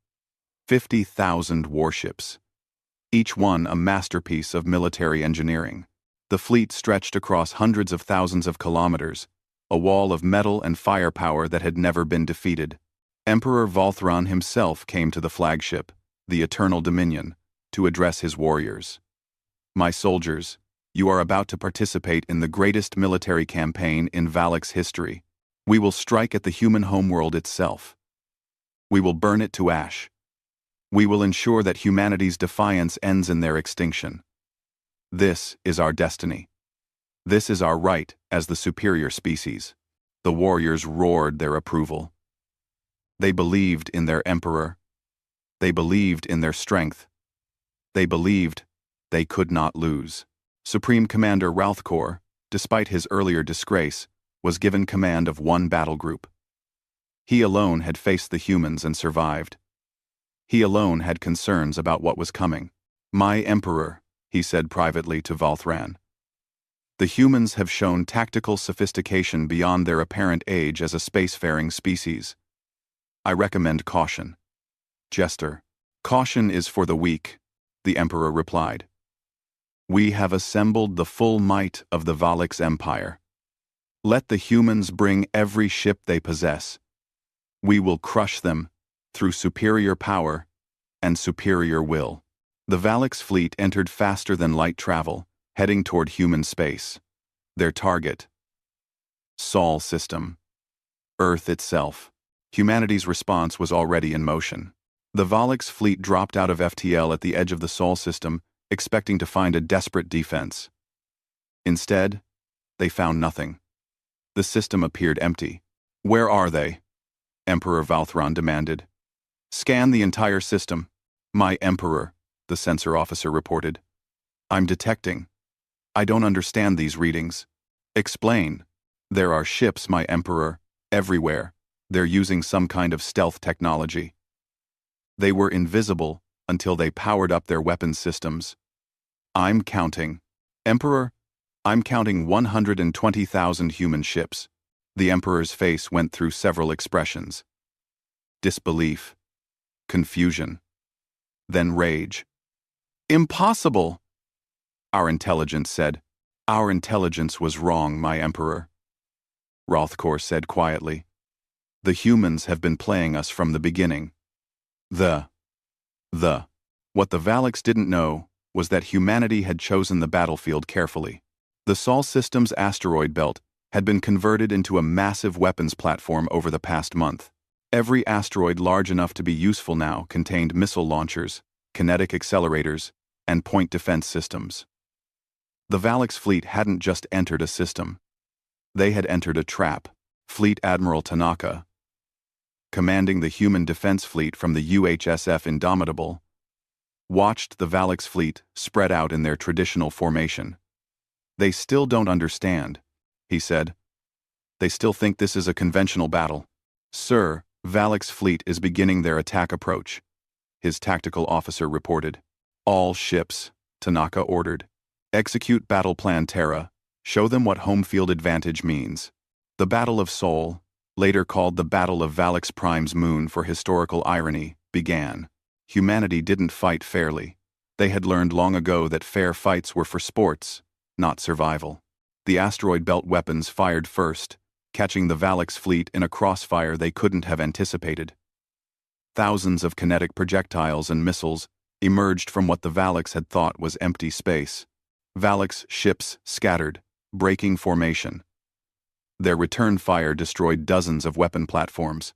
50,000 warships, each one a masterpiece of military engineering. The fleet stretched across hundreds of thousands of kilometers, a wall of metal and firepower that had never been defeated. Emperor Valthran himself came to the flagship, the Eternal Dominion, to address his warriors. My soldiers, you are about to participate in the greatest military campaign in Valaks history. We will strike at the human homeworld itself. We will burn it to ash. We will ensure that humanity's defiance ends in their extinction. This is our destiny. This is our right as the superior species. The warriors roared their approval. They believed in their emperor. They believed in their strength. They believed they could not lose. Supreme Commander Ralthkor, despite his earlier disgrace, was given command of one battle group. He alone had faced the humans and survived. He alone had concerns about what was coming. My emperor, he said privately to Valthran. The humans have shown tactical sophistication beyond their apparent age as a spacefaring species. I recommend caution. Jester. Caution is for the weak, the emperor replied. We have assembled the full might of the Valaks Empire. Let the humans bring every ship they possess. We will crush them through superior power and superior will. The Valaks fleet entered faster than light travel, heading toward human space. Their target: Sol system. Earth itself. Humanity's response was already in motion. The Valaks fleet dropped out of FTL at the edge of the Sol system, expecting to find a desperate defense. Instead, they found nothing. The system appeared empty. Where are they? Emperor Valthran demanded. Scan the entire system. My emperor, the sensor officer reported. I'm detecting. I don't understand these readings. Explain. There are ships, my emperor, everywhere. They're using some kind of stealth technology. They were invisible until they powered up their weapons systems. I'm counting. Emperor, I'm counting 120,000 human ships. The emperor's face went through several expressions. Disbelief. Confusion. Then rage. Impossible! Our intelligence said. Our intelligence was wrong, my emperor. Ralthkor said quietly. The humans have been playing us from the beginning. What the Valaks didn't know was that humanity had chosen the battlefield carefully. The Sol system's asteroid belt had been converted into a massive weapons platform over the past month. Every asteroid large enough to be useful now contained missile launchers, kinetic accelerators, and point defense systems. The Valaks fleet hadn't just entered a system. They had entered a trap. Fleet Admiral Tanaka, commanding the human defense fleet from the UHSF Indomitable, watched the Valaks fleet spread out in their traditional formation. They still don't understand, he said. They still think this is a conventional battle. Sir, Valaks fleet is beginning their attack approach, his tactical officer reported. All ships, Tanaka ordered. Execute Battle Plan Terra. Show them what home field advantage means. The Battle of Sol, later called the Battle of Valaks Prime's moon for historical irony, began. Humanity didn't fight fairly. They had learned long ago that fair fights were for sports, not survival. The asteroid belt weapons fired first, catching the Valaks fleet in a crossfire they couldn't have anticipated. Thousands of kinetic projectiles and missiles emerged from what the Valaks had thought was empty space. Valaks ships scattered, breaking formation. Their return fire destroyed dozens of weapon platforms.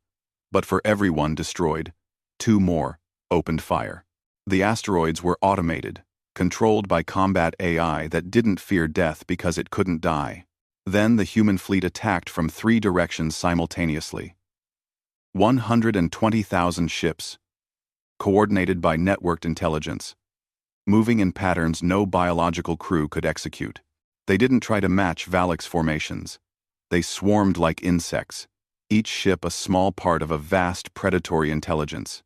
But for every one destroyed, two more opened fire. The asteroids were automated, controlled by combat AI that didn't fear death because it couldn't die. Then the human fleet attacked from three directions simultaneously. 120,000 ships, coordinated by networked intelligence, moving in patterns no biological crew could execute. They didn't try to match Valak's formations. They swarmed like insects, each ship a small part of a vast predatory intelligence.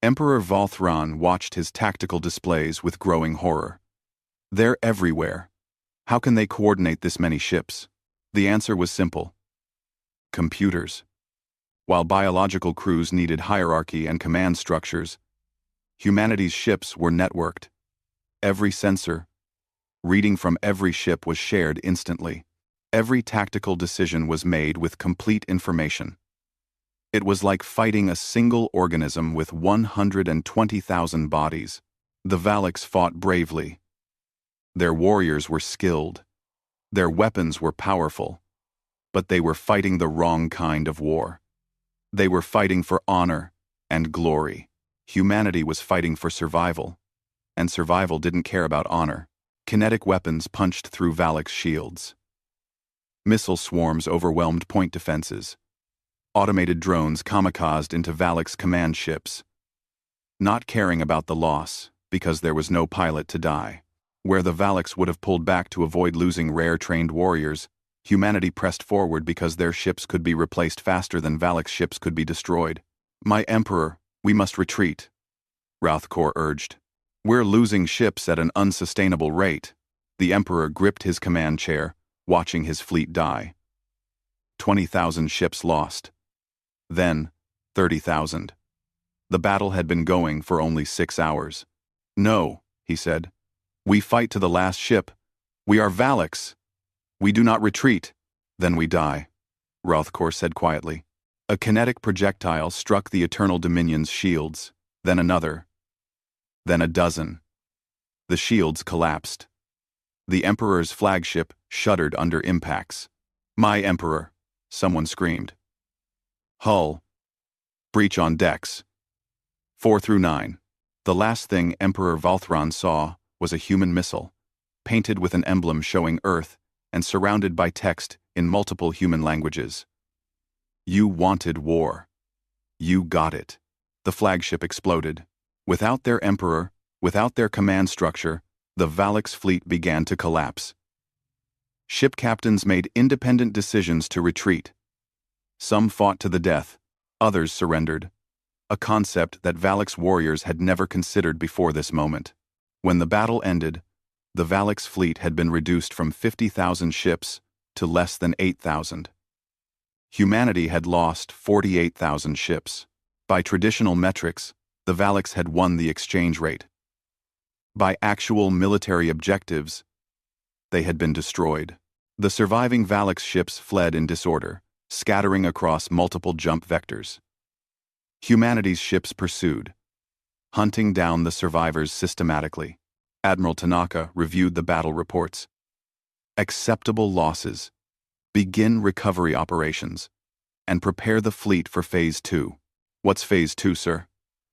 Emperor Valthran watched his tactical displays with growing horror. They're everywhere. How can they coordinate this many ships? The answer was simple. Computers. While biological crews needed hierarchy and command structures, humanity's ships were networked. Every sensor, reading from every ship was shared instantly. Every tactical decision was made with complete information. It was like fighting a single organism with 120,000 bodies. The Valaks fought bravely. Their warriors were skilled. Their weapons were powerful. But they were fighting the wrong kind of war. They were fighting for honor and glory. Humanity was fighting for survival. And survival didn't care about honor. Kinetic weapons punched through Valak's shields. Missile swarms overwhelmed point defenses. Automated drones kamikazed into Valak's command ships, not caring about the loss because there was no pilot to die. Where the Valaks would have pulled back to avoid losing rare trained warriors, humanity pressed forward because their ships could be replaced faster than Valak's ships could be destroyed. "My Emperor, we must retreat," Routhkor urged. "We're losing ships at an unsustainable rate." The Emperor gripped his command chair, watching his fleet die. 20,000 ships lost. Then, 30,000. The battle had been going for only 6 hours. "No," he said. "We fight to the last ship. We are Valaks. We do not retreat. Then we die," Routhkor said quietly. A kinetic projectile struck the Eternal Dominion's shields, then another, then a dozen. The shields collapsed. The Emperor's flagship shuddered under impacts. "My Emperor," someone screamed. "Hull. Breach on decks. 4 through 9. The last thing Emperor Valthran saw was a human missile, painted with an emblem showing Earth and surrounded by text in multiple human languages. "You wanted war. You got it." The flagship exploded. Without their Emperor, without their command structure, the Valak's fleet began to collapse. Ship captains made independent decisions to retreat. Some fought to the death, others surrendered, a concept that Valak's warriors had never considered before this moment. When the battle ended, the Valak's fleet had been reduced from 50,000 ships to less than 8,000. Humanity had lost 48,000 ships. By traditional metrics, the Valaks had won the exchange rate. By actual military objectives, they had been destroyed. The surviving Valaks ships fled in disorder, scattering across multiple jump vectors. Humanity's ships pursued, hunting down the survivors systematically. Admiral Tanaka reviewed the battle reports. "Acceptable losses. Begin recovery operations. And prepare the fleet for Phase 2. "What's Phase 2, sir?"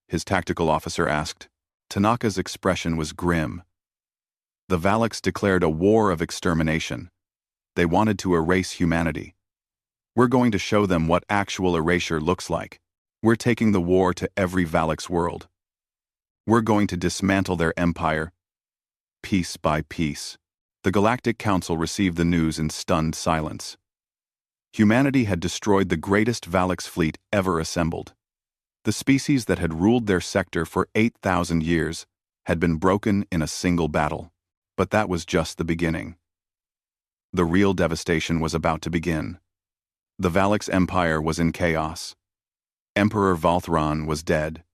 his tactical officer asked. Tanaka's expression was grim. The Valaks declared a war of extermination. They wanted to erase humanity. "We're going to show them what actual erasure looks like. We're taking the war to every Valak's world. We're going to dismantle their empire, piece by piece." The Galactic Council received the news in stunned silence. Humanity had destroyed the greatest Valak's fleet ever assembled. The species that had ruled their sector for 8,000 years had been broken in a single battle. But that was just the beginning. The real devastation was about to begin. The Valak's empire was in chaos. Emperor Valthran was dead.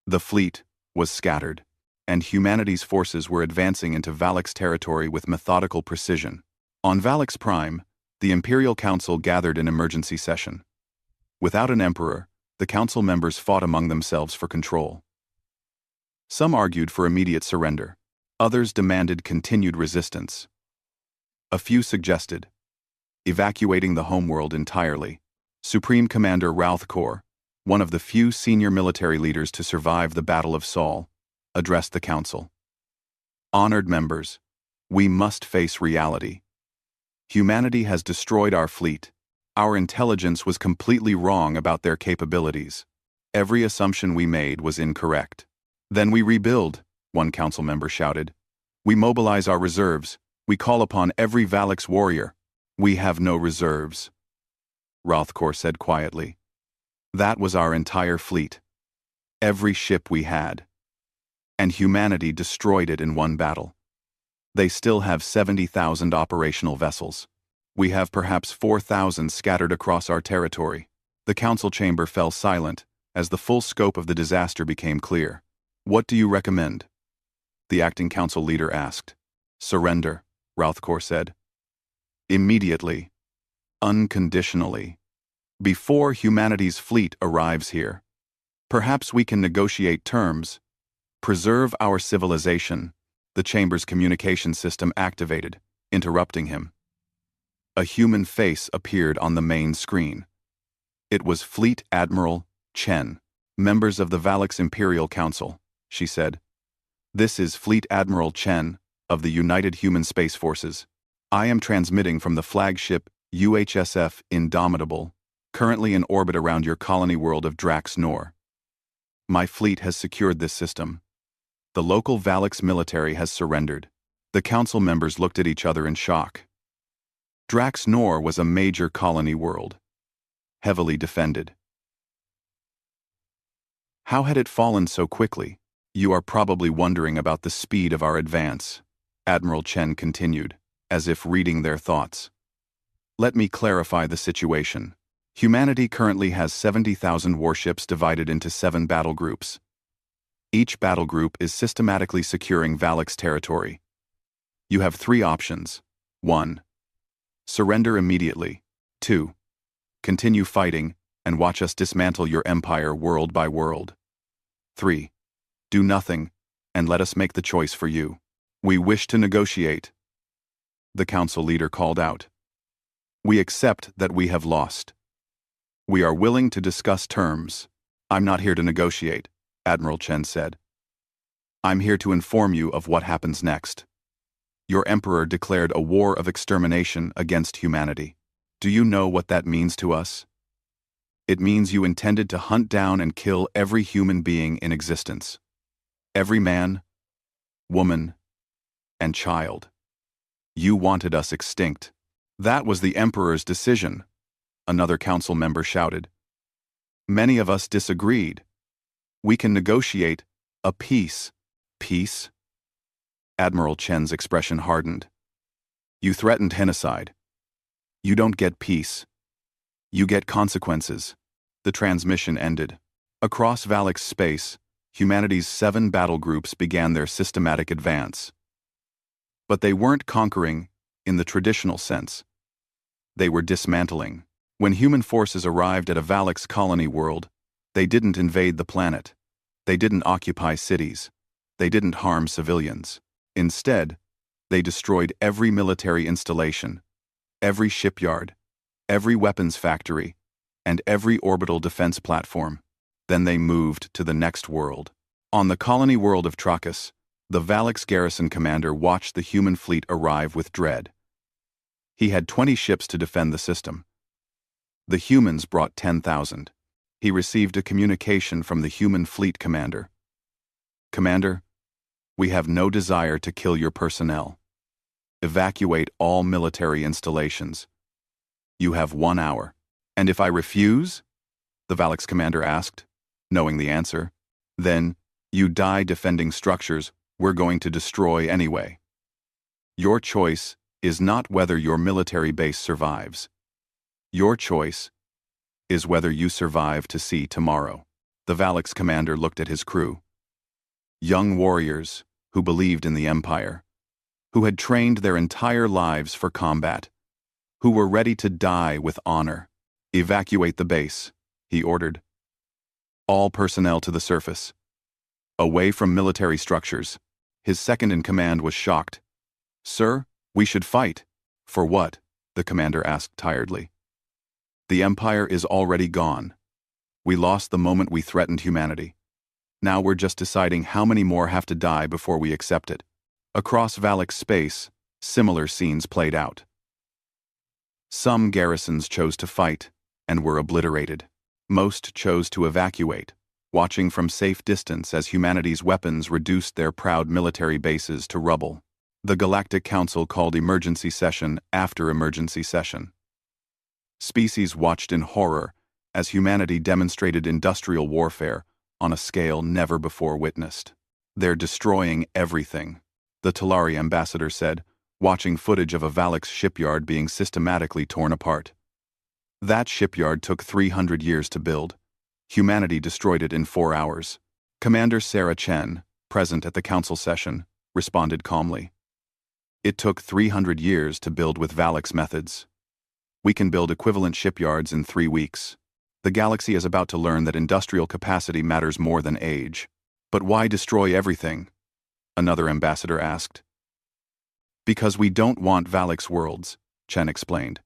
The fleet was scattered, and humanity's forces were advancing into Valak's territory with methodical precision. On Valak's Prime, the Imperial Council gathered in emergency session. Without an emperor, the council members fought among themselves for control. Some argued for immediate surrender. Others demanded continued resistance. A few suggested evacuating the homeworld entirely. Supreme Commander Routhkor, one of the few senior military leaders to survive the Battle of Saul, addressed the council. Honored members, we must face reality. Humanity has destroyed our fleet. Our intelligence was completely wrong about their capabilities. Every assumption we made was incorrect. Then we rebuild, one council member shouted. We mobilize our reserves. We call upon every Valak's warrior. We have no reserves, Rothkor said quietly. That was our entire fleet. Every ship we had. And humanity destroyed it in one battle. They still have 70,000 operational vessels. We have perhaps 4,000 scattered across our territory. The council chamber fell silent as the full scope of the disaster became clear. What do you recommend? The acting council leader asked. Surrender, Rothkor said. Immediately. Unconditionally. Before humanity's fleet arrives here. Perhaps we can negotiate terms. Preserve our civilization. The chamber's communication system activated, interrupting him. A human face appeared on the main screen. It was Fleet Admiral Chen. Members of the Valak's Imperial Council, she said. This is Fleet Admiral Chen of the United Human Space Forces. I am transmitting from the flagship UHSF Indomitable, currently in orbit around your colony world of Drax Nor. My fleet has secured this system. The local Valak's military has surrendered. The council members looked at each other in shock. Drax Nor was a major colony world, heavily defended. How had it fallen so quickly? You are probably wondering about the speed of our advance, Admiral Chen continued, as if reading their thoughts. Let me clarify the situation. Humanity currently has 70,000 warships divided into 7 battle groups. Each battle group is systematically securing Valak's territory. You have 3 options. 1. Surrender immediately. 2. Continue fighting and watch us dismantle your empire world by world. 3. Do nothing and let us make the choice for you. We wish to negotiate. The council leader called out. We accept that we have lost. We are willing to discuss terms. I'm not here to negotiate, Admiral Chen said. I'm here to inform you of what happens next. Your emperor declared a war of extermination against humanity. Do you know what that means to us? It means you intended to hunt down and kill every human being in existence. Every man, woman, and child. You wanted us extinct. That was the emperor's decision, another council member shouted. Many of us disagreed. We can negotiate a peace. Peace? Admiral Chen's expression hardened. You threatened genocide. You don't get peace. You get consequences. The transmission ended. Across Valak's space, humanity's 7 battle groups began their systematic advance. But they weren't conquering in the traditional sense. They were dismantling. When human forces arrived at a Valak's colony world, they didn't invade the planet. They didn't occupy cities. They didn't harm civilians. Instead, they destroyed every military installation, every shipyard, every weapons factory, and every orbital defense platform. Then they moved to the next world. On the colony world of Trachis, the Valak's garrison commander watched the human fleet arrive with dread. He had 20 ships to defend the system. The humans brought 10,000. He received a communication from the human fleet commander. Commander, we have no desire to kill your personnel. Evacuate all military installations. You have 1 hour. And if I refuse? The Valak's commander asked, knowing the answer. Then, you die defending structures we're going to destroy anyway. Your choice is not whether your military base survives. Your choice is whether you survive to see tomorrow. The Valak's commander looked at his crew. Young warriors who believed in the Empire, who had trained their entire lives for combat, who were ready to die with honor. Evacuate the base, he ordered. All personnel to the surface. Away from military structures. His second-in-command was shocked. Sir, we should fight. For what? The commander asked tiredly. The Empire is already gone. We lost the moment we threatened humanity. Now we're just deciding how many more have to die before we accept it. Across Valak's space, similar scenes played out. Some garrisons chose to fight and were obliterated. Most chose to evacuate, watching from safe distance as humanity's weapons reduced their proud military bases to rubble. The Galactic Council called emergency session after emergency session. Species watched in horror as humanity demonstrated industrial warfare on a scale never before witnessed. "They're destroying everything," the Talari ambassador said, watching footage of a Valak's shipyard being systematically torn apart. That shipyard took 300 years to build. Humanity destroyed it in 4 hours. Commander Sarah Chen, present at the council session, responded calmly. "It took 300 years to build with Valak's methods. We can build equivalent shipyards in 3 weeks. The galaxy is about to learn that industrial capacity matters more than age." "But why destroy everything?" another ambassador asked. "Because we don't want Valak's worlds," Chen explained.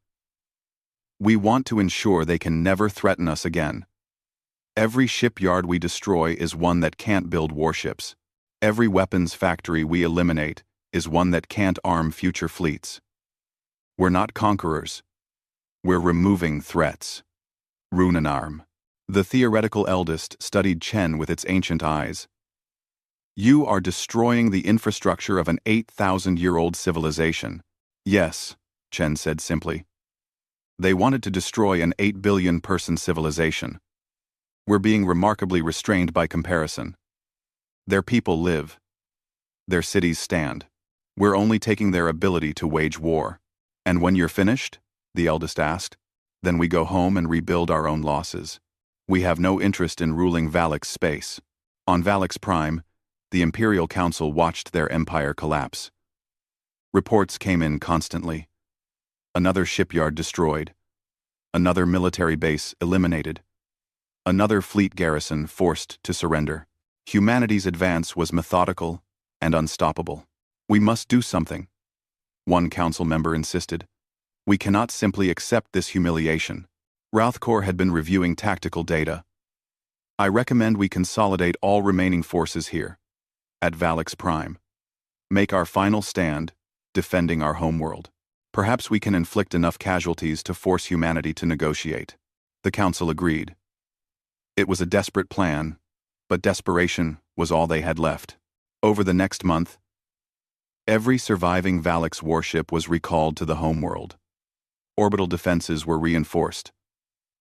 "We want to ensure they can never threaten us again. Every shipyard we destroy is one that can't build warships. Every weapons factory we eliminate is one that can't arm future fleets. We're not conquerors. We're removing threats." Runenarm, the theoretical eldest, studied Chen with its ancient eyes. "You are destroying the infrastructure of an 8,000-year-old civilization." "Yes," Chen said simply. "They wanted to destroy an 8 billion-person civilization. We're being remarkably restrained by comparison. Their people live. Their cities stand. We're only taking their ability to wage war." "And when you're finished?" the eldest asked. "Then we go home and rebuild our own losses. We have no interest in ruling Valak's space." On Valak's Prime, the Imperial Council watched their empire collapse. Reports came in constantly. Another shipyard destroyed. Another military base eliminated. Another fleet garrison forced to surrender. Humanity's advance was methodical and unstoppable. "We must do something," one council member insisted. "We cannot simply accept this humiliation." Routhkor had been reviewing tactical data. "I recommend we consolidate all remaining forces here, at Valak's Prime. Make our final stand, defending our homeworld. Perhaps we can inflict enough casualties to force humanity to negotiate." The council agreed. It was a desperate plan, but desperation was all they had left. Over the next month, every surviving Valak's warship was recalled to the homeworld. Orbital defenses were reinforced.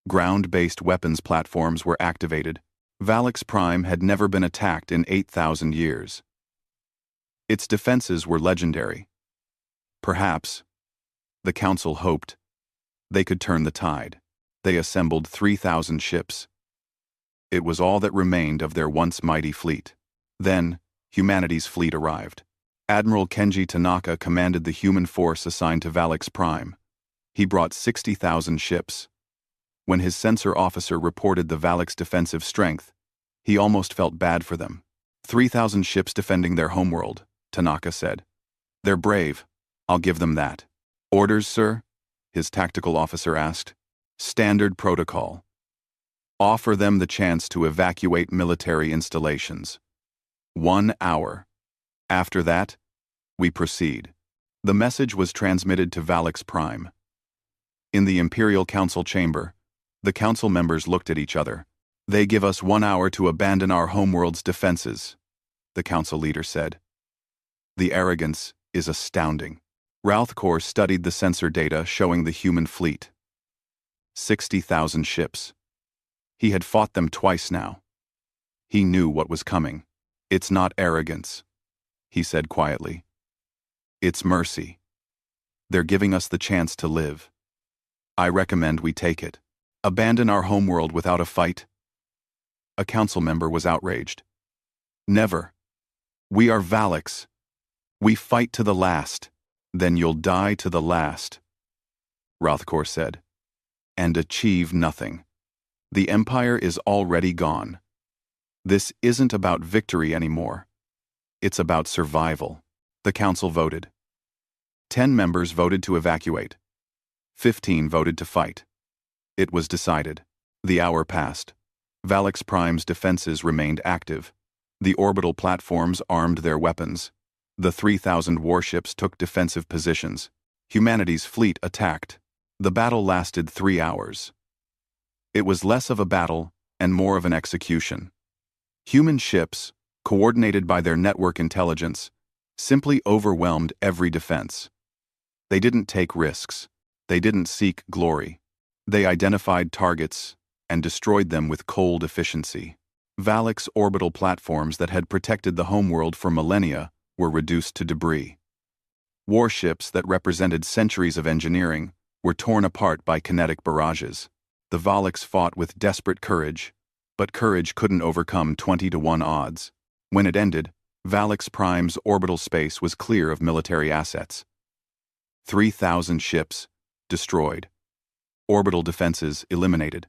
Ground-based weapons platforms were activated. Valak's Prime had never been attacked in 8,000 years. Its defenses were legendary. Perhaps, the council hoped, they could turn the tide. They assembled 3,000 ships. It was all that remained of their once mighty fleet. Then, humanity's fleet arrived. Admiral Kenji Tanaka commanded the human force assigned to Valak's Prime. He brought 60,000 ships. When his censor officer reported the Valak's defensive strength, he almost felt bad for them. 3,000 ships defending their homeworld, Tanaka said. "They're brave. I'll give them that." "Orders, sir?" his tactical officer asked. "Standard protocol. Offer them the chance to evacuate military installations. 1 hour. After that, we proceed." The message was transmitted to Valak's Prime. In the Imperial Council chamber, the council members looked at each other. "They give us 1 hour to abandon our homeworld's defenses," the council leader said. "The arrogance is astounding." Routhkor studied the sensor data showing the human fleet. 60,000 ships. He had fought them twice now. He knew what was coming. "It's not arrogance," he said quietly. "It's mercy. They're giving us the chance to live. I recommend we take it. Abandon our homeworld without a fight?" A council member was outraged. "Never. We are Valaks. We fight to the last." "Then you'll die to the last," Routhkor said, "and achieve nothing. The Empire is already gone. This isn't about victory anymore. It's about survival." The council voted. 10 members voted to evacuate. 15 voted to fight. It was decided. The hour passed. Valix Prime's defenses remained active. The orbital platforms armed their weapons. The 3,000 warships took defensive positions. Humanity's fleet attacked. The battle lasted 3 hours. It was less of a battle and more of an execution. Human ships, coordinated by their network intelligence, simply overwhelmed every defense. They didn't take risks. They didn't seek glory. They identified targets and destroyed them with cold efficiency. Valix orbital platforms that had protected the homeworld for millennia were reduced to debris. Warships that represented centuries of engineering were torn apart by kinetic barrages. The Valix fought with desperate courage, but courage couldn't overcome 20-to-1 odds. When it ended, Valix Prime's orbital space was clear of military assets. 3,000 ships destroyed. Orbital defenses eliminated.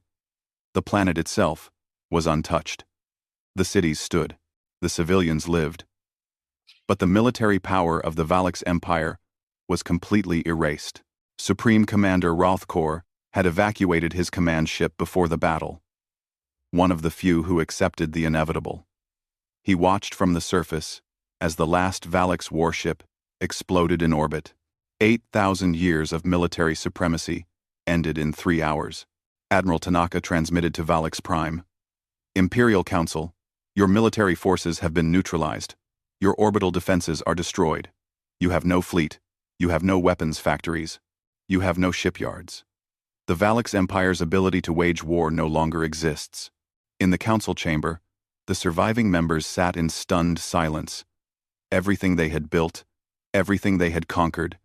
The planet itself was untouched. The cities stood. The civilians lived. But the military power of the Valix Empire was completely erased. Supreme Commander Rothkor had evacuated his command ship before the battle. One of the few who accepted the inevitable. He watched from the surface as the last Valix warship exploded in orbit. 8,000 years of military supremacy ended in 3 hours. Admiral Tanaka transmitted to Valix Prime. Imperial Council, your military forces have been neutralized. Your orbital defenses are destroyed. You have no fleet. You have no weapons factories. You have no shipyards. The Valix Empire's ability to wage war no longer exists. In the council chamber, the surviving members sat in stunned silence. Everything they had built, everything they had conquered,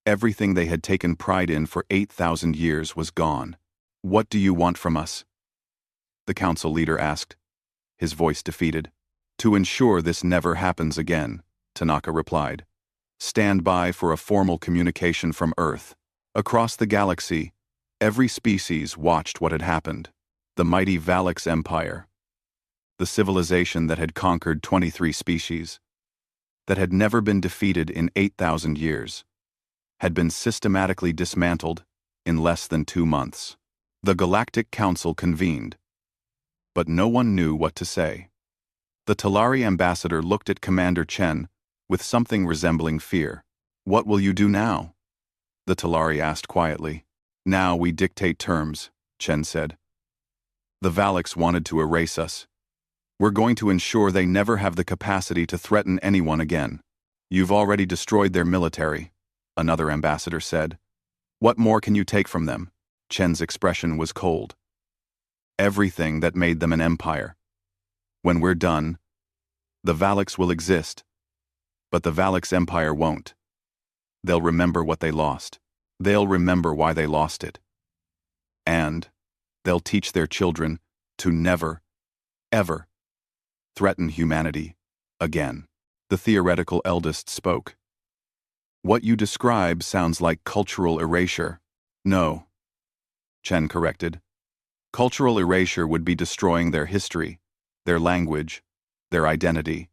everything they had taken pride in for 8,000 years was gone. What do you want from us? The council leader asked, his voice defeated. To ensure this never happens again, Tanaka replied. Stand by for a formal communication from Earth. Across the galaxy, every species watched what had happened. The mighty Valix Empire. The civilization that had conquered 23 species, that had never been defeated in 8,000 years, had been systematically dismantled in less than 2 months. The Galactic Council convened, but no one knew what to say. The Talari ambassador looked at Commander Chen with something resembling fear. What will you do now? The Talari asked quietly. Now we dictate terms, Chen said. The Valix wanted to erase us. We're going to ensure they never have the capacity to threaten anyone again. You've already destroyed their military, another ambassador said. What more can you take from them? Chen's expression was cold. Everything that made them an empire. When we're done, the Valix will exist, but the Valix Empire won't. They'll remember what they lost. They'll remember why they lost it. And they'll teach their children to never, ever threaten humanity again. The theoretical eldest spoke. What you describe sounds like cultural erasure. No, Chen corrected. Cultural erasure would be destroying their history, their language, their identity.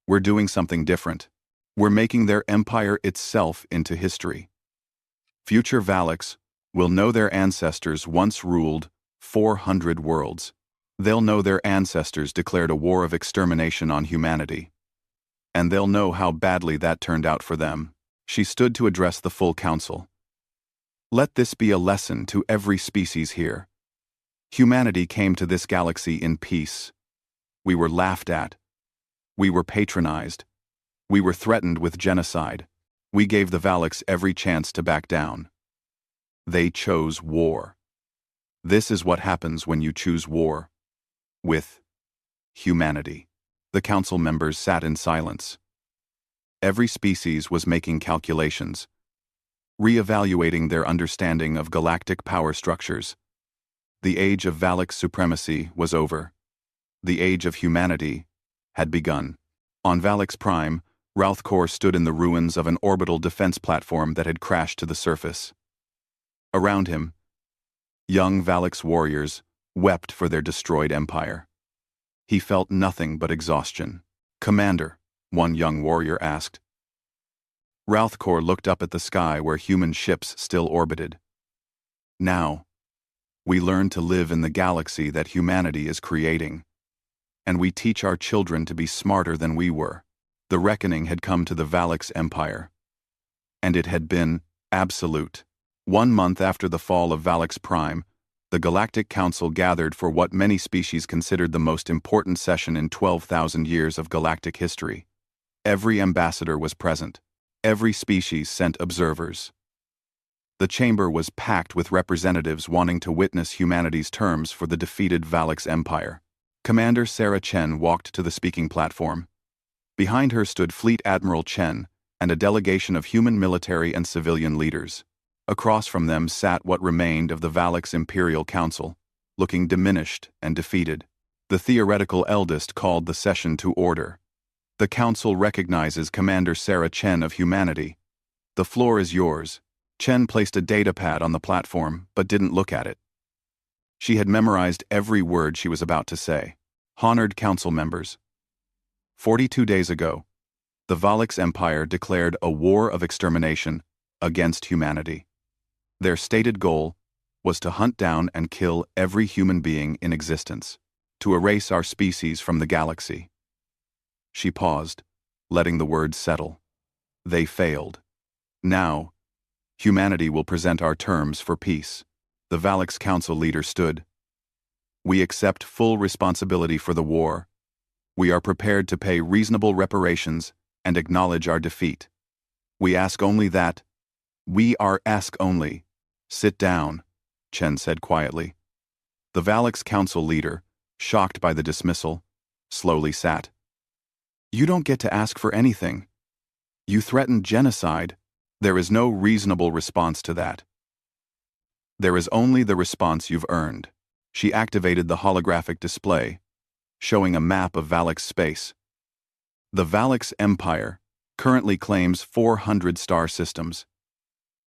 We're doing something different. We're making their empire itself into history. Future Valix will know their ancestors once ruled 400 worlds. They'll know their ancestors declared a war of extermination on humanity. And they'll know how badly that turned out for them. She stood to address the full council. Let this be a lesson to every species here. Humanity came to this galaxy in peace. We were laughed at. We were patronized. We were threatened with genocide. We gave the Valix every chance to back down. They chose war. This is what happens when you choose war. With humanity. The council members sat in silence. Every species was making calculations, re-evaluating their understanding of galactic power structures. The age of Valix supremacy was over. The age of humanity had begun. On Valix Prime, Rothkor stood in the ruins of an orbital defense platform that had crashed to the surface. Around him, young Valix warriors wept for their destroyed empire. He felt nothing but exhaustion. Commander, one young warrior asked. Rothkor looked up at the sky where human ships still orbited. Now, We learn to live in the galaxy that humanity is creating. And we teach our children to be smarter than we were. The reckoning had come to the Valix Empire. And it had been absolute. 1 month after the fall of Valix Prime, the Galactic Council gathered for what many species considered the most important session in 12,000 years of galactic history. Every ambassador was present. Every species sent observers. The chamber was packed with representatives wanting to witness humanity's terms for the defeated Valix Empire. Commander Sarah Chen walked to the speaking platform. Behind her stood Fleet Admiral Chen and a delegation of human military and civilian leaders. Across from them sat what remained of the Valix Imperial Council, looking diminished and defeated. The theoretical eldest called the session to order. The council recognizes Commander Sarah Chen of humanity. The floor is yours. Chen placed a datapad on the platform, but didn't look at it. She had memorized every word she was about to say. Honored council members. 42 days ago, the Valix Empire declared a war of extermination against humanity. Their stated goal was to hunt down and kill every human being in existence, to erase our species from the galaxy. She paused, letting the words settle. They failed. Now, humanity will present our terms for peace. The Valix Council leader stood. We accept full responsibility for the war. We are prepared to pay reasonable reparations and acknowledge our defeat. We ask only that. Sit down, Chen said quietly. The Valix Council leader, shocked by the dismissal, slowly sat. You don't get to ask for anything. You threatened genocide. There is no reasonable response to that. There is only the response you've earned. She activated the holographic display, showing a map of Valix space. The Valix Empire currently claims 400 star systems.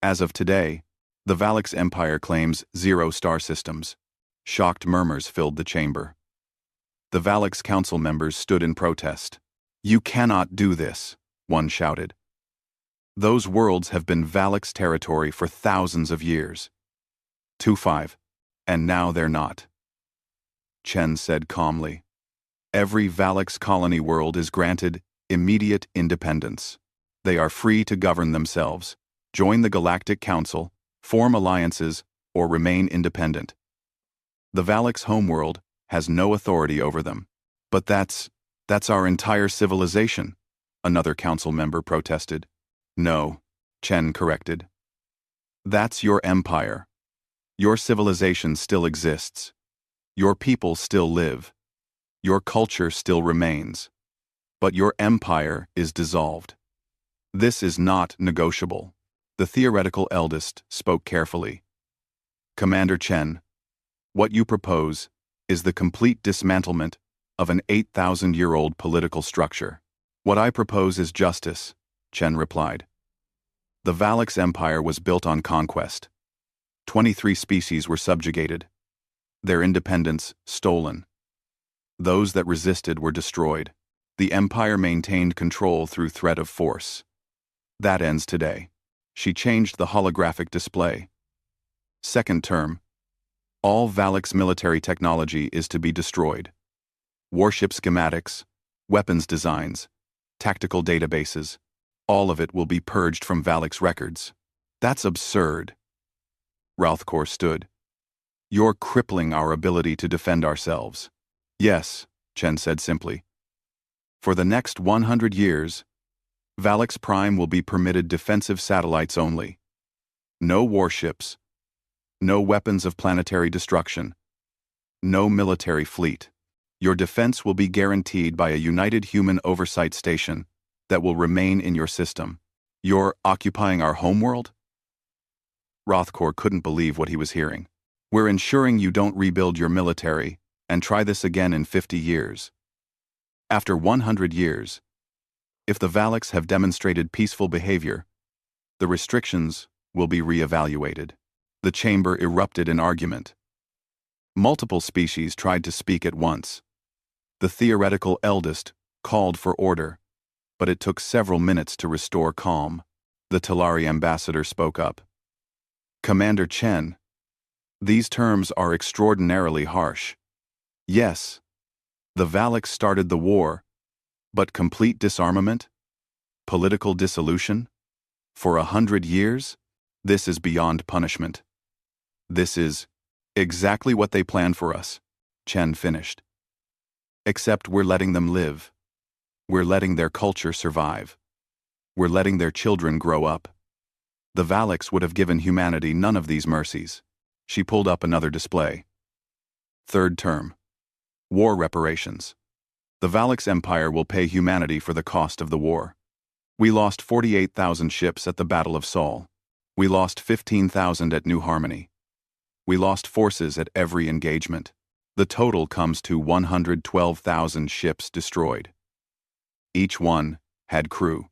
As of today, the Valix Empire claims 0 star systems. Shocked murmurs filled the chamber. The Valix Council members stood in protest. You cannot do this, one shouted. Those worlds have been Valix territory for thousands of years. 2-5, and now they're not. Chen said calmly. Every Valix colony world is granted immediate independence. They are free to govern themselves, join the Galactic Council, form alliances, or remain independent. The Valix homeworld has no authority over them. But that's our entire civilization, another council member protested. No, Chen corrected. That's your empire. Your civilization still exists. Your people still live. Your culture still remains. But your empire is dissolved. This is not negotiable. The theoretical eldest spoke carefully. Commander Chen, what you propose is the complete dismantlement of an 8,000-year-old political structure. What I propose is justice, Chen replied. The Valix Empire was built on conquest. 23 species were subjugated. Their independence stolen. Those that resisted were destroyed. The Empire maintained control through threat of force. That ends today. She changed the holographic display. Second term. All Valix military technology is to be destroyed. Warship schematics, weapons designs, tactical databases, all of it will be purged from Valix records. That's absurd. Ralthkor stood. You're crippling our ability to defend ourselves. Yes, Chen said simply. For the next 100 years, Valix Prime will be permitted defensive satellites only. No warships. No weapons of planetary destruction. No military fleet. Your defense will be guaranteed by a united human oversight station that will remain in your system. You're occupying our homeworld? Ralthkor couldn't believe what he was hearing. We're ensuring you don't rebuild your military and try this again in 50 years. After 100 years, if the Valix have demonstrated peaceful behavior, the restrictions will be re-evaluated. The chamber erupted in argument. Multiple species tried to speak at once. The theoretical eldest called for order, but it took several minutes to restore calm. The Talari ambassador spoke up. Commander Chen, These terms are extraordinarily harsh. Yes, the Valaks started the war, but complete disarmament? Political dissolution? For 100 years? This is beyond punishment. This is exactly what they planned for us, Chen finished. Except we're letting them live. We're letting their culture survive. We're letting their children grow up. The Valaks would have given humanity none of these mercies. She pulled up another display. Third term. War reparations. The Valaks Empire will pay humanity for the cost of the war. We lost 48,000 ships at the Battle of Saul. We lost 15,000 at New Harmony. We lost forces at every engagement. The total comes to 112,000 ships destroyed. Each one had crew.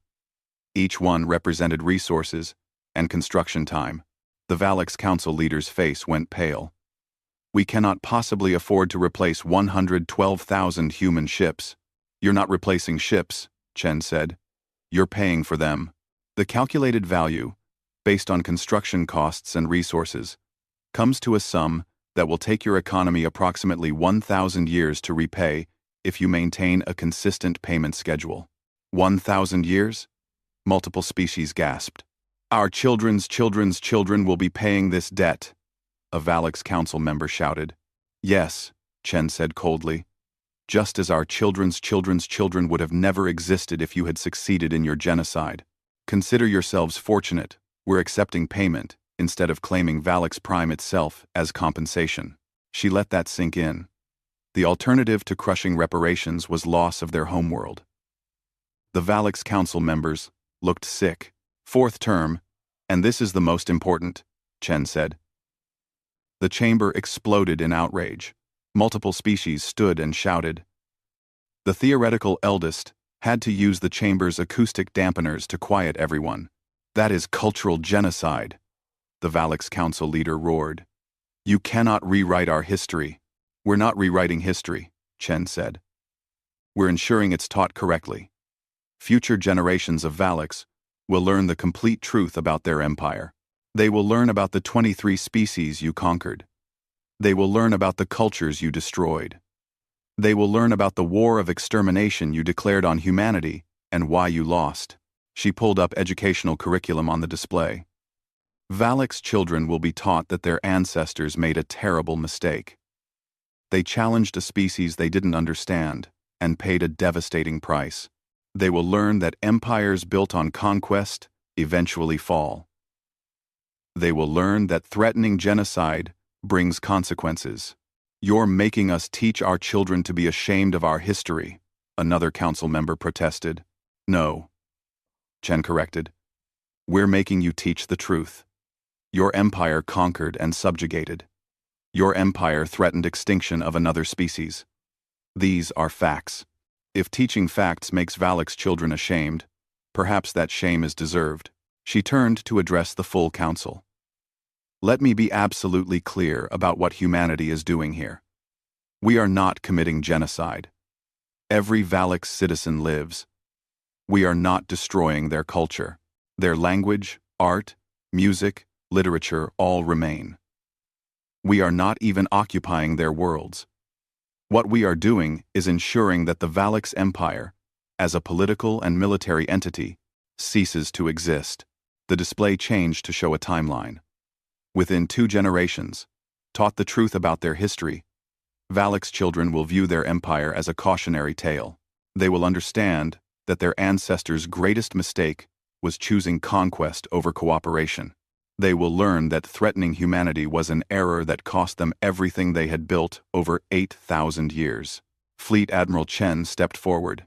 Each one represented resources and construction time. The Valaks Council leader's face went pale. We cannot possibly afford to replace 112,000 human ships. You're not replacing ships, Chen said. You're paying for them. The calculated value, based on construction costs and resources, comes to a sum that will take your economy approximately 1,000 years to repay if you maintain a consistent payment schedule. 1,000 years? Multiple species gasped. Our children's children's children will be paying this debt, a Valaks Council member shouted. Yes, Chen said coldly. Just as our children's children's children would have never existed if you had succeeded in your genocide. Consider yourselves fortunate. We're accepting payment instead of claiming Valaks Prime itself as compensation. She let that sink in. The alternative to crushing reparations was loss of their homeworld. The Valaks Council members looked sick. Fourth term, and this is the most important, Chen said. The chamber exploded in outrage. Multiple species stood and shouted. The theoretical eldest had to use the chamber's acoustic dampeners to quiet everyone. That is cultural genocide, the Valaks Council leader roared. You cannot rewrite our history. We're not rewriting history, Chen said. We're ensuring it's taught correctly. Future generations of Valaks will learn the complete truth about their empire. They will learn about the 23 species you conquered. They will learn about the cultures you destroyed. They will learn about the war of extermination you declared on humanity and why you lost. She pulled up educational curriculum on the display. Valaks children will be taught that their ancestors made a terrible mistake. They challenged a species they didn't understand and paid a devastating price. They will learn that empires built on conquest eventually fall. They will learn that threatening genocide brings consequences. You're making us teach our children to be ashamed of our history, another council member protested. No, Chen corrected. We're making you teach the truth. Your empire conquered and subjugated. Your empire threatened extinction of another species. These are facts. If teaching facts makes Valaks children ashamed, perhaps that shame is deserved. She turned to address the full council. Let me be absolutely clear about what humanity is doing here. We are not committing genocide. Every Valaks citizen lives. We are not destroying their culture. Their language, art, music, literature all remain. We are not even occupying their worlds. What we are doing is ensuring that the Valaks Empire, as a political and military entity, ceases to exist. The display changed to show a timeline. Within 2 generations, taught the truth about their history, Valaks children will view their empire as a cautionary tale. They will understand that their ancestors' greatest mistake was choosing conquest over cooperation. They will learn that threatening humanity was an error that cost them everything they had built over 8,000 years. Fleet Admiral Chen stepped forward.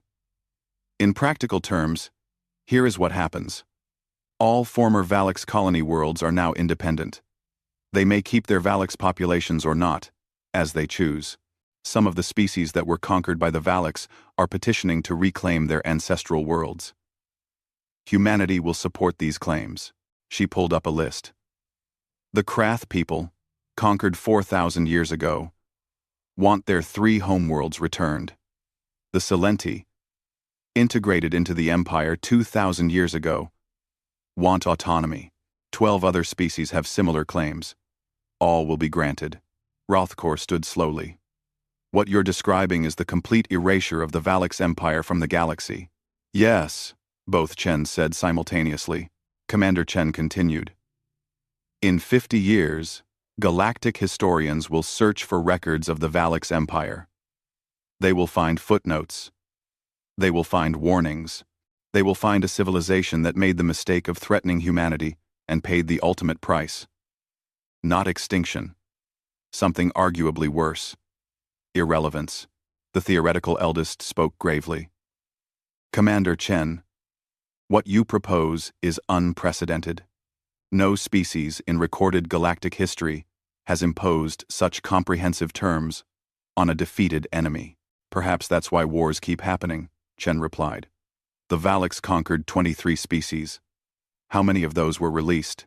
In practical terms, here is what happens. All former Valaks colony worlds are now independent. They may keep their Valaks populations or not, as they choose. Some of the species that were conquered by the Valaks are petitioning to reclaim their ancestral worlds. Humanity will support these claims. She pulled up a list. The Krath people, conquered 4,000 years ago, want their 3 homeworlds returned. The Silenti, integrated into the Empire 2,000 years ago, want autonomy. 12 other species have similar claims. all will be granted. Rothkor stood slowly. What you're describing is the complete erasure of the Valix Empire from the galaxy. Yes, both Chen said simultaneously. Commander Chen continued. In 50 years, galactic historians will search for records of the Valix Empire. They will find footnotes. They will find warnings. They will find a civilization that made the mistake of threatening humanity and paid the ultimate price. Not extinction. Something arguably worse. Irrelevance. The theoretical eldest spoke gravely. Commander Chen, what you propose is unprecedented. No species in recorded galactic history has imposed such comprehensive terms on a defeated enemy. Perhaps that's why wars keep happening, Chen replied. The Valix conquered 23 species. How many of those were released?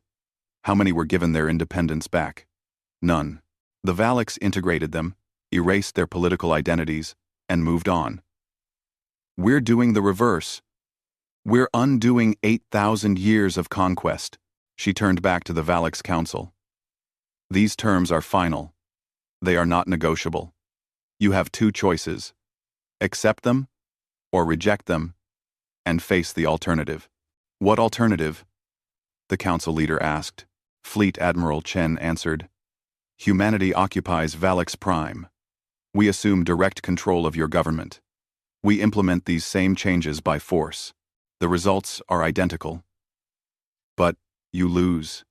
How many were given their independence back? None. The Valix integrated them, erased their political identities, and moved on. We're doing the reverse. We're undoing 8,000 years of conquest. She turned back to the Valix Council. These terms are final. They are not negotiable. You have two choices. Accept them, or reject them, and face the alternative. What alternative? The council leader asked. Fleet Admiral Chen answered. Humanity occupies Valix Prime. We assume direct control of your government. We implement these same changes by force. The results are identical. But you lose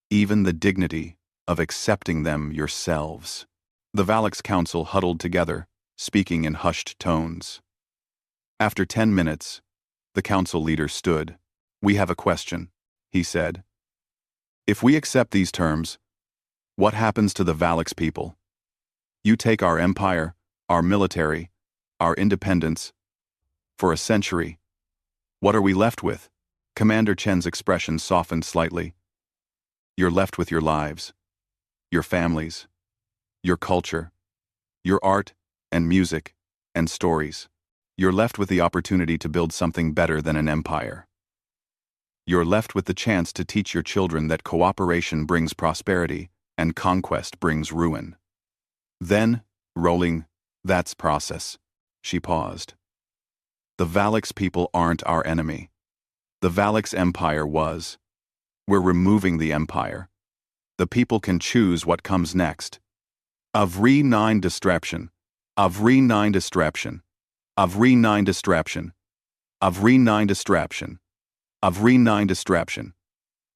even the dignity of accepting them yourselves. The Valix Council huddled together, speaking in hushed tones. After 10 minutes, the council leader stood. We have a question, he said. If we accept these terms, what happens to the Valix people? You take our empire, our military, our independence. For a century, what are we left with? Commander Chen's expression softened slightly. You're left with your lives, your families, your culture, your art and music and stories. You're left with the opportunity to build something better than an empire. You're left with the chance to teach your children that cooperation brings prosperity and conquest brings ruin. Then, rolling, that's process. She paused. The Valix people aren't our enemy. The Valix Empire was. We're removing the empire. The people can choose what comes next. Avri 9 distraction. Avri 9 distraction. Avri 9 distraction. Avri 9 distraction. Avri 9 distraction.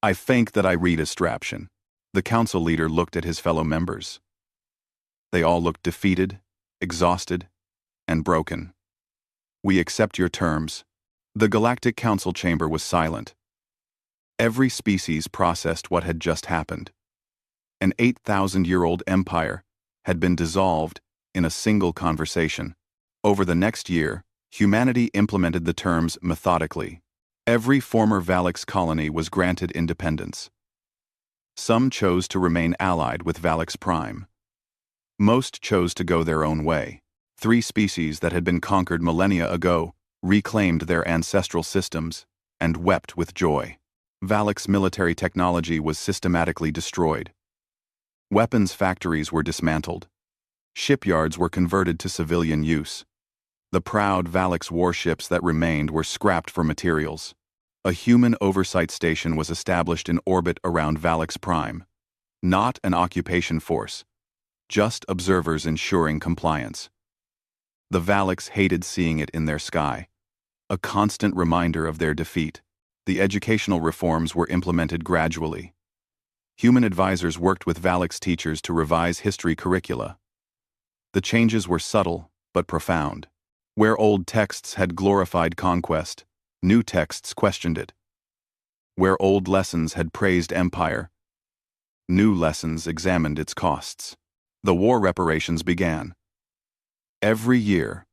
I think that I read distraction. The council leader looked at his fellow members. They all looked defeated, exhausted, and broken. We accept your terms. The Galactic Council chamber was silent. Every species processed what had just happened. An 8,000-year-old empire had been dissolved in a single conversation. Over the next year, humanity implemented the terms methodically. Every former Valix colony was granted independence. Some chose to remain allied with Valix Prime. Most chose to go their own way. 3 species that had been conquered millennia ago reclaimed their ancestral systems and wept with joy. Valix military technology was systematically destroyed. Weapons factories were dismantled. Shipyards were converted to civilian use. The proud Valix warships that remained were scrapped for materials. A human oversight station was established in orbit around Valix Prime. Not an occupation force, just observers ensuring compliance. The Valix hated seeing it in their sky, a constant reminder of their defeat. The educational reforms were implemented gradually. Human advisors worked with Valix teachers to revise history curricula. The changes were subtle but profound. Where old texts had glorified conquest, new texts questioned it. Where old lessons had praised empire, new lessons examined its costs. The war reparations began. Every year,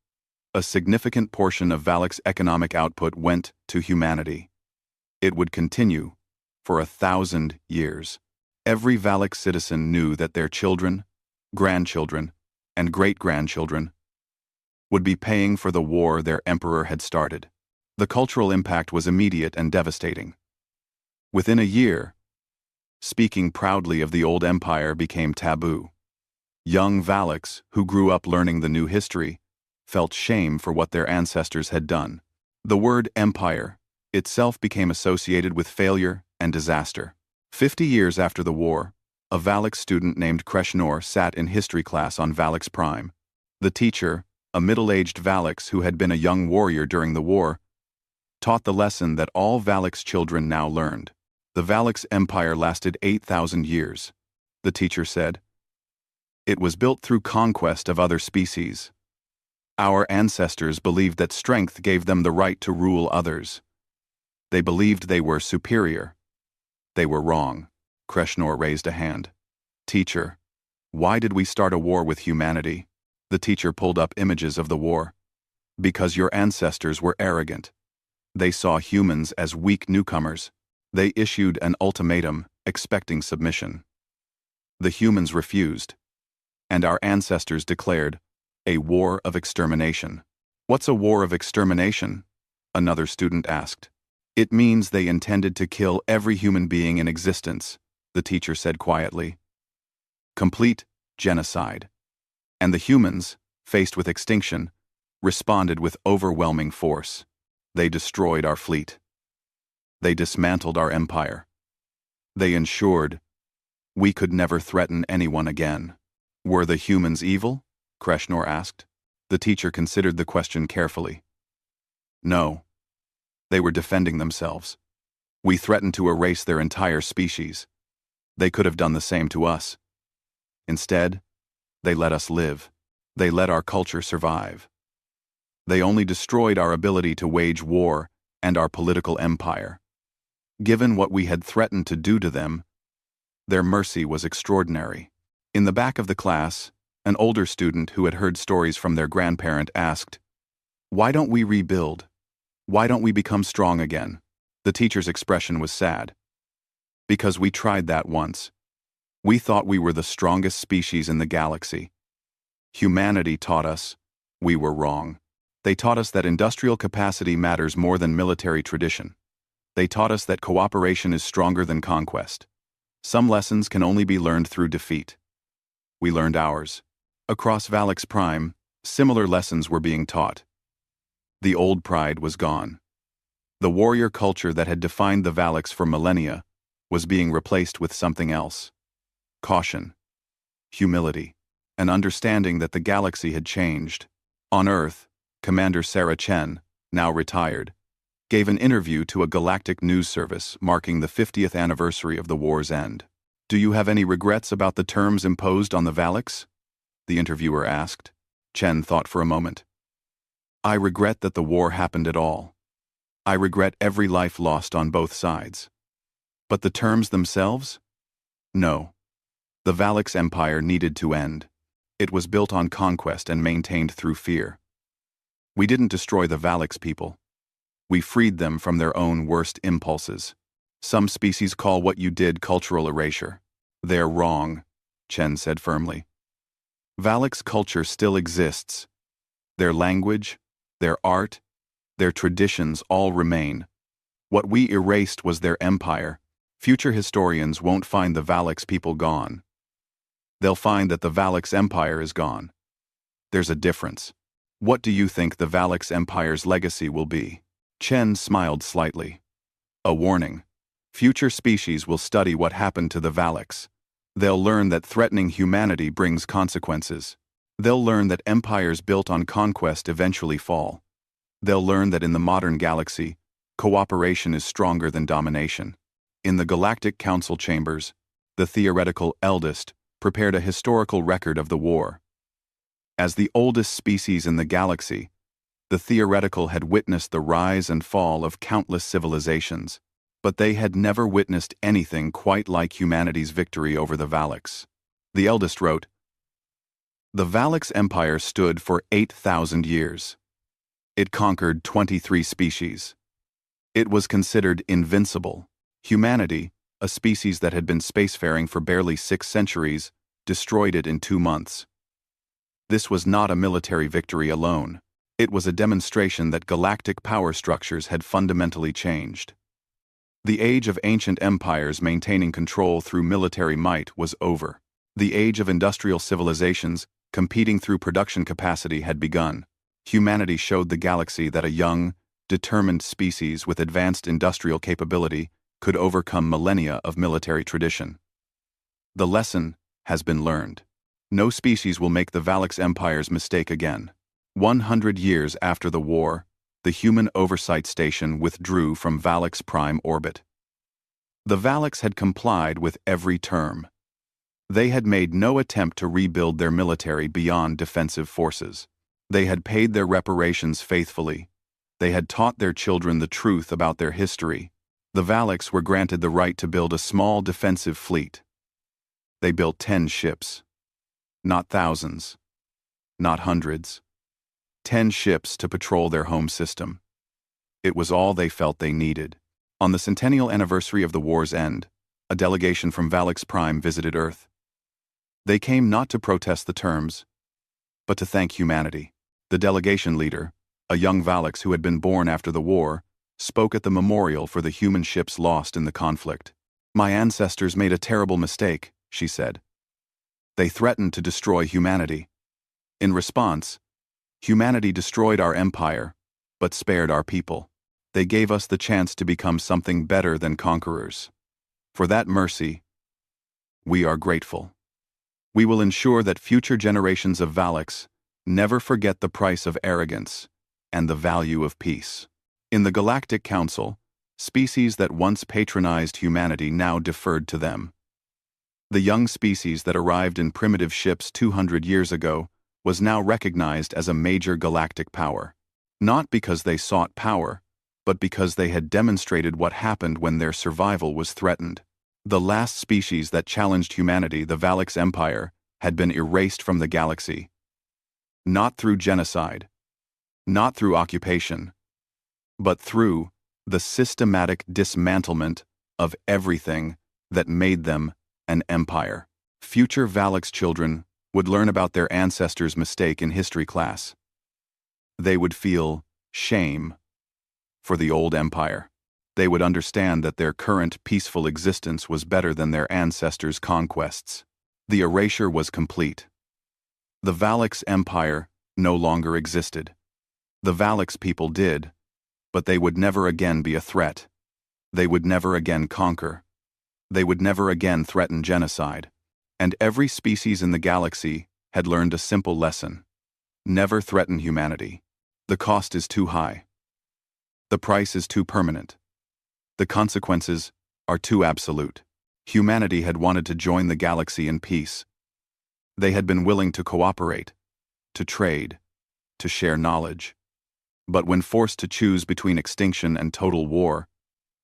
a significant portion of Valix economic output went to humanity. It would continue for 1,000 years. Every Valix citizen knew that their children, grandchildren, and great-grandchildren would be paying for the war their emperor had started. The cultural impact was immediate and devastating. Within a year, Speaking proudly of the old empire became taboo. Young Valaks, who grew up learning the new history, felt shame for what their ancestors had done. The word empire itself became associated with failure and disaster. 50 years after the war, a Valak student named Kreshnor sat in history class on Valak's Prime. The teacher, a middle-aged Valaks who had been a young warrior during the war, taught the lesson that all Valak's children now learned. The Valaks Empire lasted 8,000 years, the teacher said. It was built through conquest of other species. Our ancestors believed that strength gave them the right to rule others. They believed they were superior. They were wrong. Kreshnor raised a hand. Teacher, why did we start a war with humanity? The teacher pulled up images of the war. Because your ancestors were arrogant. They saw humans as weak newcomers. They issued an ultimatum, expecting submission. The humans refused, and our ancestors declared a war of extermination. What's a war of extermination? Another student asked. It means they intended to kill every human being in existence, the teacher said quietly. Complete genocide. And the humans, faced with extinction, responded with overwhelming force. They destroyed our fleet. They dismantled our empire. They ensured we could never threaten anyone again. Were the humans evil? Kreshnor asked. The teacher considered the question carefully. No. They were defending themselves. We threatened to erase their entire species. They could have done the same to us. Instead, they let us live. They let our culture survive. They only destroyed our ability to wage war and our political empire. Given what we had threatened to do to them, their mercy was extraordinary. In the back of the class, an older student who had heard stories from their grandparent asked, "Why don't we rebuild? Why don't we become strong again?" The teacher's expression was sad. Because we tried that once. We thought we were the strongest species in the galaxy. Humanity taught us we were wrong. They taught us that industrial capacity matters more than military tradition. They taught us that cooperation is stronger than conquest. Some lessons can only be learned through defeat. We learned ours. Across Valak's Prime, similar lessons were being taught. The old pride was gone. The warrior culture that had defined the Valaks for millennia was being replaced with something else. Caution, humility, an understanding that the galaxy had changed. On Earth, Commander Sarah Chen, now retired, gave an interview to a galactic news service marking the 50th anniversary of the war's end. "Do you have any regrets about the terms imposed on the Valaks?" the interviewer asked. Chen thought for a moment. "I regret that the war happened at all. I regret every life lost on both sides. But the terms themselves? No. The Valaks Empire needed to end. It was built on conquest and maintained through fear. We didn't destroy the Valaks people. We freed them from their own worst impulses. Some species call what you did cultural erasure. They're wrong," Chen said firmly. Valaks culture still exists. Their language, their art, their traditions all remain. What we erased was their empire. Future historians won't find the Valaks people gone. They'll find that the Valaks Empire is gone. There's a difference. What do you think the Valaks Empire's legacy will be? Chen smiled slightly. A warning. Future species will study what happened to the Valaks. They'll learn that threatening humanity brings consequences. They'll learn that empires built on conquest eventually fall. They'll learn that in the modern galaxy, cooperation is stronger than domination. In the Galactic Council chambers, the theoretical eldest prepared a historical record of the war. As the oldest species in the galaxy, the theoretical had witnessed the rise and fall of countless civilizations, but they had never witnessed anything quite like humanity's victory over the Valaks. The eldest wrote, "The Valaks Empire stood for 8,000 years. It conquered 23 species. It was considered invincible. Humanity, a species that had been spacefaring for barely 6 centuries, destroyed it in 2 months. This was not a military victory alone. It was a demonstration that galactic power structures had fundamentally changed. The age of ancient empires maintaining control through military might was over. The age of industrial civilizations, competing through production capacity, had begun. Humanity showed the galaxy that a young, determined species with advanced industrial capability could overcome millennia of military tradition. The lesson has been learned. No species will make the Valix Empire's mistake again. 100 years after the war, the Human Oversight Station withdrew from Valix Prime orbit. The Valix had complied with every term. They had made no attempt to rebuild their military beyond defensive forces. They had paid their reparations faithfully. They had taught their children the truth about their history. The Valix were granted the right to build a small defensive fleet. They built 10 ships. Not thousands. Not hundreds. 10 ships to patrol their home system. It was all they felt they needed. On the centennial anniversary of the war's end, a delegation from Valix Prime visited Earth. They came not to protest the terms, but to thank humanity. The delegation leader, a young Valix who had been born after the war, spoke at the memorial for the human ships lost in the conflict. "My ancestors made a terrible mistake," she said. "They threatened to destroy humanity. In response, humanity destroyed our empire, but spared our people. They gave us the chance to become something better than conquerors. For that mercy, we are grateful. We will ensure that future generations of Valix never forget the price of arrogance and the value of peace." In the Galactic Council, species that once patronized humanity now deferred to them. The young species that arrived in primitive ships 200 years ago was now recognized as a major galactic power, not because they sought power, but because they had demonstrated what happened when their survival was threatened. The last species that challenged humanity, the Valix Empire, had been erased from the galaxy. Not through genocide, not through occupation, but through the systematic dismantlement of everything that made them an empire. Future Valix children would learn about their ancestors' mistake in history class. They would feel shame for the old empire. They would understand that their current peaceful existence was better than their ancestors' conquests. The erasure was complete. The Valix Empire no longer existed. The Valix people did, but they would never again be a threat. They would never again conquer. They would never again threaten genocide. And every species in the galaxy had learned a simple lesson. Never threaten humanity. The cost is too high. The price is too permanent. The consequences are too absolute. Humanity had wanted to join the galaxy in peace. They had been willing to cooperate, to trade, to share knowledge. But when forced to choose between extinction and total war,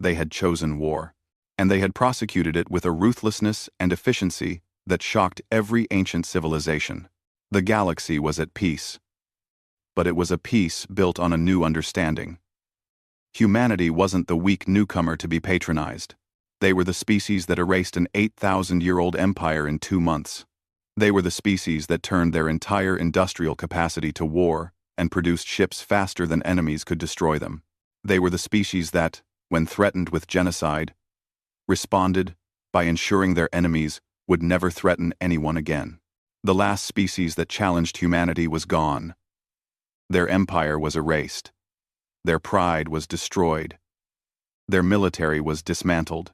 they had chosen war. And they had prosecuted it with a ruthlessness and efficiency that shocked every ancient civilization. The galaxy was at peace. But it was a peace built on a new understanding. Humanity wasn't the weak newcomer to be patronized. They were the species that erased an 8,000-year-old empire in 2 months. They were the species that turned their entire industrial capacity to war and produced ships faster than enemies could destroy them. They were the species that, when threatened with genocide, responded by ensuring their enemies would never threaten anyone again. The last species that challenged humanity was gone. Their empire was erased. Their pride was destroyed. Their military was dismantled.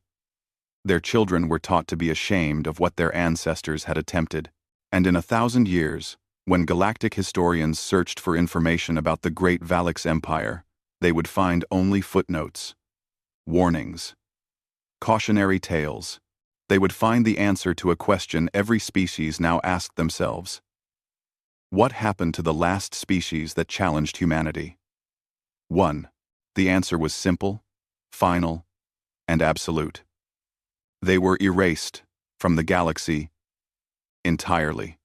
Their children were taught to be ashamed of what their ancestors had attempted. And in 1,000 years, when galactic historians searched for information about the great Valix Empire, they would find only footnotes, warnings, cautionary tales. They would find the answer to a question every species now asked themselves. What happened to the last species that challenged humanity? 1. The answer was simple, final, and absolute. They were erased from the galaxy entirely.